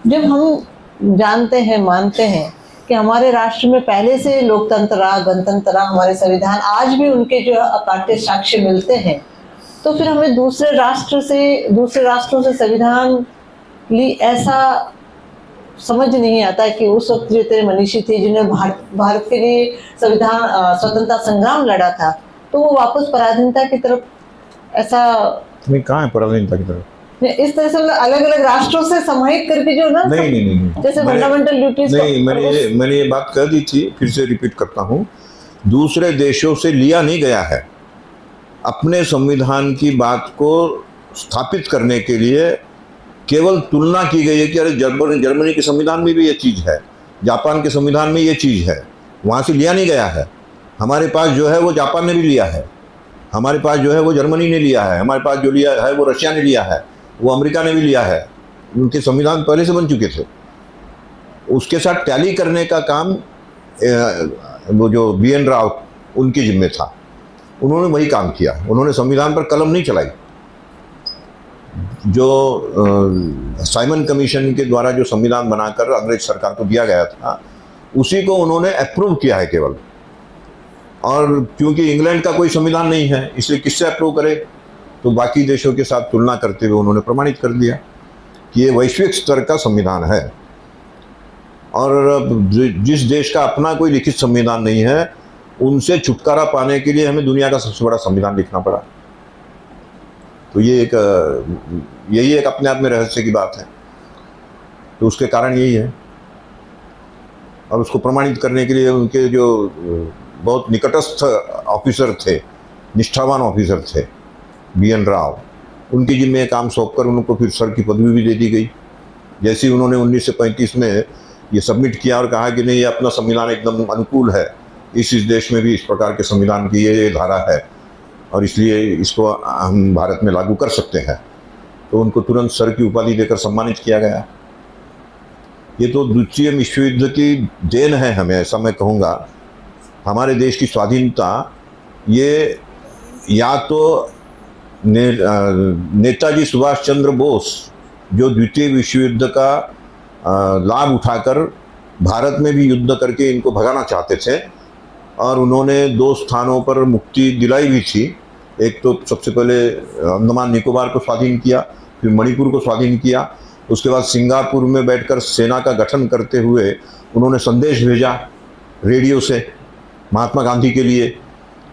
जब हम जानते हैं, मानते हैं कि हमारे राष्ट्र में पहले से लोकतंत्र रहा, गणतंत्र रहा, हमारे संविधान आज भी उनके जो अकाट्य साक्ष्य मिलते हैं, तो फिर हमें दूसरे राष्ट्रों से संविधान ली ऐसा समझ नहीं आता कि उस वक्त जो इतने मनीषी थे जिन्होंने भारत के लिए स्वतंत्रता संग्राम लड़ा था, तो वो वापस पराधीनता की तरफ ऐसा नहीं, कहाँ है पराधीनता की तरफ? इस तरह से अलग अलग राष्ट्रों से समाहित करके जो ना नहीं जैसे फंडामेंटल ड्यूटीज नहीं, मैंने ये बात कह दी थी, फिर से रिपीट करता हूँ, दूसरे देशों से लिया नहीं गया है। अपने संविधान की बात को स्थापित करने के लिए केवल तुलना की गई है कि अरे जर्मनी के संविधान में भी ये चीज़ है, जापान के संविधान में ये चीज़ है, वहाँ से लिया नहीं गया है। हमारे पास जो है वो जापान ने भी लिया है, हमारे पास जो है वो जर्मनी ने लिया है, हमारे पास जो लिया है वो रशिया ने लिया है, वो अमेरिका ने भी लिया है। उनके संविधान पहले से बन चुके थे। उसके साथ टैली करने का काम वो जो BN राव उनके जिम्मे था, उन्होंने वही काम किया। उन्होंने संविधान पर कलम नहीं चलाई। जो साइमन कमीशन के द्वारा जो संविधान बनाकर अंग्रेज सरकार को दिया गया था, उसी को उन्होंने अप्रूव किया है केवल। और क्योंकि इंग्लैंड का कोई संविधान नहीं है, इसलिए किससे अप्रूव करे, तो बाकी देशों के साथ तुलना करते हुए उन्होंने प्रमाणित कर दिया कि ये वैश्विक स्तर का संविधान है। और जिस देश का अपना कोई लिखित संविधान नहीं है, उनसे छुटकारा पाने के लिए हमें दुनिया का सबसे बड़ा संविधान लिखना पड़ा। तो ये यही एक अपने आप में रहस्य की बात है। तो उसके कारण यही है। और उसको प्रमाणित करने के लिए उनके जो बहुत निकटस्थ ऑफिसर थे, निष्ठावान ऑफिसर थे, BN राव, उनके जिम्मे काम सौंपकर उनको फिर सर की पदवी भी दे दी गई। जैसे ही उन्होंने 1935 में ये सबमिट किया और कहा कि नहीं, ये अपना संविधान एकदम अनुकूल है, इस देश में भी इस प्रकार के संविधान की ये धारा है और इसलिए इसको हम भारत में लागू कर सकते हैं, तो उनको तुरंत सर की उपाधि देकर सम्मानित किया गया। ये तो द्वितीय विश्व युद्ध की देन है हमें, ऐसा मैं कहूँगा। हमारे देश की स्वाधीनता ये या तो नेताजी सुभाष चंद्र बोस, जो द्वितीय विश्व युद्ध का लाभ उठाकर भारत में भी युद्ध करके इनको भगाना चाहते थे, और उन्होंने 2 स्थानों पर मुक्ति दिलाई भी थी। एक तो सबसे पहले अंडमान निकोबार को स्वाधीन किया, फिर मणिपुर को स्वाधीन किया। उसके बाद सिंगापुर में बैठकर सेना का गठन करते हुए उन्होंने संदेश भेजा रेडियो से महात्मा गांधी के लिए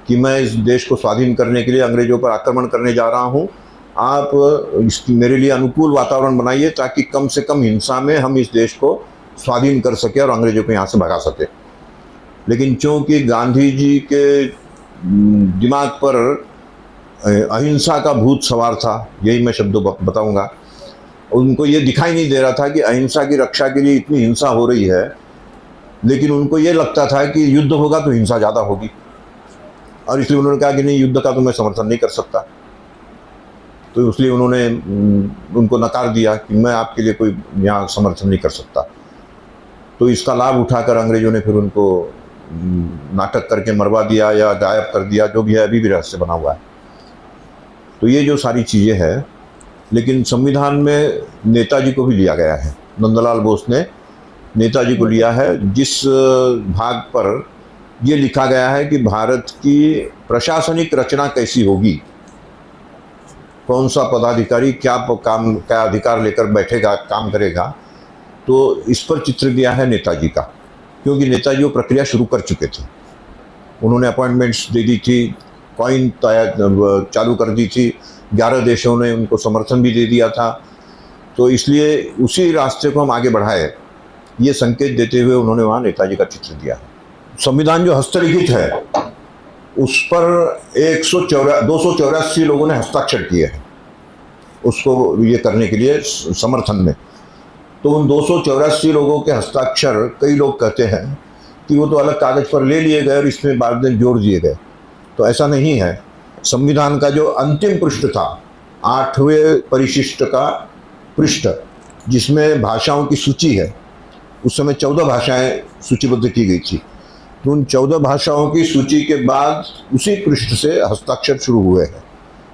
कि मैं इस देश को स्वाधीन करने के लिए अंग्रेज़ों पर आक्रमण करने जा रहा हूँ, आप मेरे लिए अनुकूल वातावरण बनाइए ताकि कम से कम हिंसा में हम इस देश को स्वाधीन कर सकें और अंग्रेज़ों को यहाँ से भगा सकें। लेकिन चूँकि गांधी जी के दिमाग पर अहिंसा का भूत सवार था, यही मैं शब्द बताऊंगा, उनको ये दिखाई नहीं दे रहा था कि अहिंसा की रक्षा के लिए इतनी हिंसा हो रही है, लेकिन उनको ये लगता था कि युद्ध होगा तो हिंसा ज़्यादा होगी, और इसलिए उन्होंने कहा कि नहीं, युद्ध का तो मैं समर्थन नहीं कर सकता। तो इसलिए उन्होंने उनको नकार दिया कि मैं आपके लिए कोई यहाँ समर्थन नहीं कर सकता। तो इसका लाभ उठाकर अंग्रेज़ों ने फिर उनको नाटक करके मरवा दिया या गायब कर दिया, जो भी है, अभी भी रहस्य बना हुआ है। तो ये जो सारी चीज़ें हैं, लेकिन संविधान में नेताजी को भी लिया गया है। नंदलाल बोस ने नेताजी को लिया है, जिस भाग पर ये लिखा गया है कि भारत की प्रशासनिक रचना कैसी होगी, कौन सा पदाधिकारी क्या अधिकार लेकर बैठेगा, काम करेगा, तो इस पर चित्र दिया है नेताजी का। क्योंकि नेताजी वो प्रक्रिया शुरू कर चुके थे, उन्होंने अपॉइंटमेंट्स दे दी थी, कॉइन चालू कर दी थी, 11 देशों ने उनको समर्थन भी दे दिया था। तो इसलिए उसी रास्ते को हम आगे बढ़ाए, ये संकेत देते हुए उन्होंने वहाँ नेताजी का चित्र दिया है। संविधान जो हस्तलिखित है उस पर 284 लोगों ने हस्ताक्षर किए हैं उसको ये करने के लिए समर्थन में। तो उन 284 लोगों के हस्ताक्षर, कई लोग कहते हैं कि वो तो अलग कागज़ पर ले लिए गए और इसमें बाद में जोड़ दिए गए, तो ऐसा नहीं है। संविधान का जो अंतिम पृष्ठ था, 8वें परिशिष्ट का पृष्ठ, जिसमें भाषाओं की सूची है, उस समय 14 भाषाएं सूचीबद्ध की गई थी। तो उन 14 भाषाओं की सूची के बाद उसी पृष्ठ से हस्ताक्षर शुरू हुए हैं।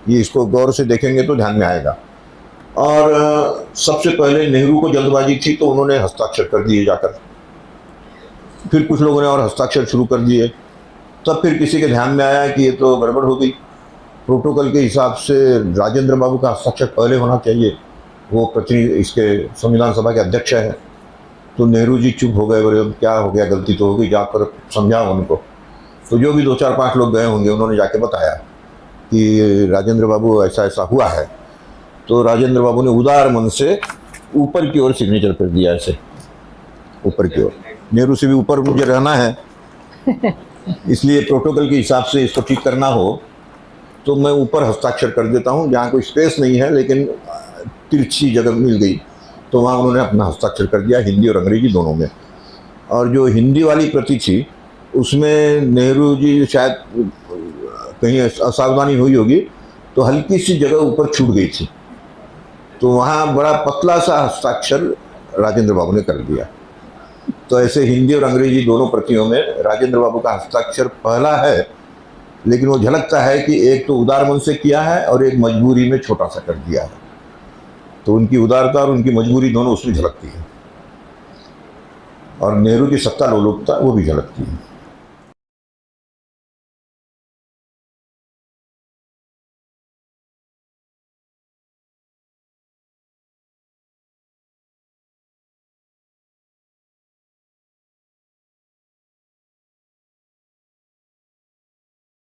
ये इसको गौर से देखेंगे तो ध्यान में आएगा। और सबसे पहले नेहरू को जल्दबाजी थी तो उन्होंने हस्ताक्षर कर दिए जाकर। फिर कुछ लोगों ने और हस्ताक्षर शुरू कर दिए। तब फिर किसी के ध्यान में आया कि ये तो गड़बड़ हो गई, प्रोटोकॉल के हिसाब से राजेंद्र बाबू का हस्ताक्षर पहले होना चाहिए, वो प्रतिनिधि इसके संविधान सभा के अध्यक्ष हैं। तो नेहरू जी चुप हो गए, बोले क्या हो गया, गलती तो हो गई, जाकर समझाओ उनको। तो जो भी 2-4-5 लोग गए होंगे उन्होंने जाके बताया कि राजेंद्र बाबू ऐसा ऐसा हुआ है। तो राजेंद्र बाबू ने उदार मन से ऊपर की ओर सिग्नेचर कर दिया, ऐसे ऊपर की ओर। नेहरू से भी ऊपर मुझे रहना है, इसलिए प्रोटोकॉल के हिसाब से इसको ठीक करना हो तो मैं ऊपर हस्ताक्षर कर देता हूँ, जहाँ कोई स्पेस नहीं है लेकिन तिरछी जगह मिल गई तो वहाँ उन्होंने अपना हस्ताक्षर कर दिया, हिंदी और अंग्रेजी दोनों में। और जो हिंदी वाली प्रति थी उसमें नेहरू जी शायद कहीं असावधानी हुई होगी तो हल्की सी जगह ऊपर छूट गई थी, तो वहाँ बड़ा पतला सा हस्ताक्षर राजेंद्र बाबू ने कर दिया। तो ऐसे हिंदी और अंग्रेजी दोनों प्रतियों में राजेंद्र बाबू का हस्ताक्षर पहला है, लेकिन वो झलकता है कि एक तो उदार मन से किया है और एक मजबूरी में छोटा सा कर दिया है। तो उनकी उदारता और उनकी मजबूरी दोनों उसमें झलकती है, और नेहरू की सत्ता लोलुपता वो भी झलकती है।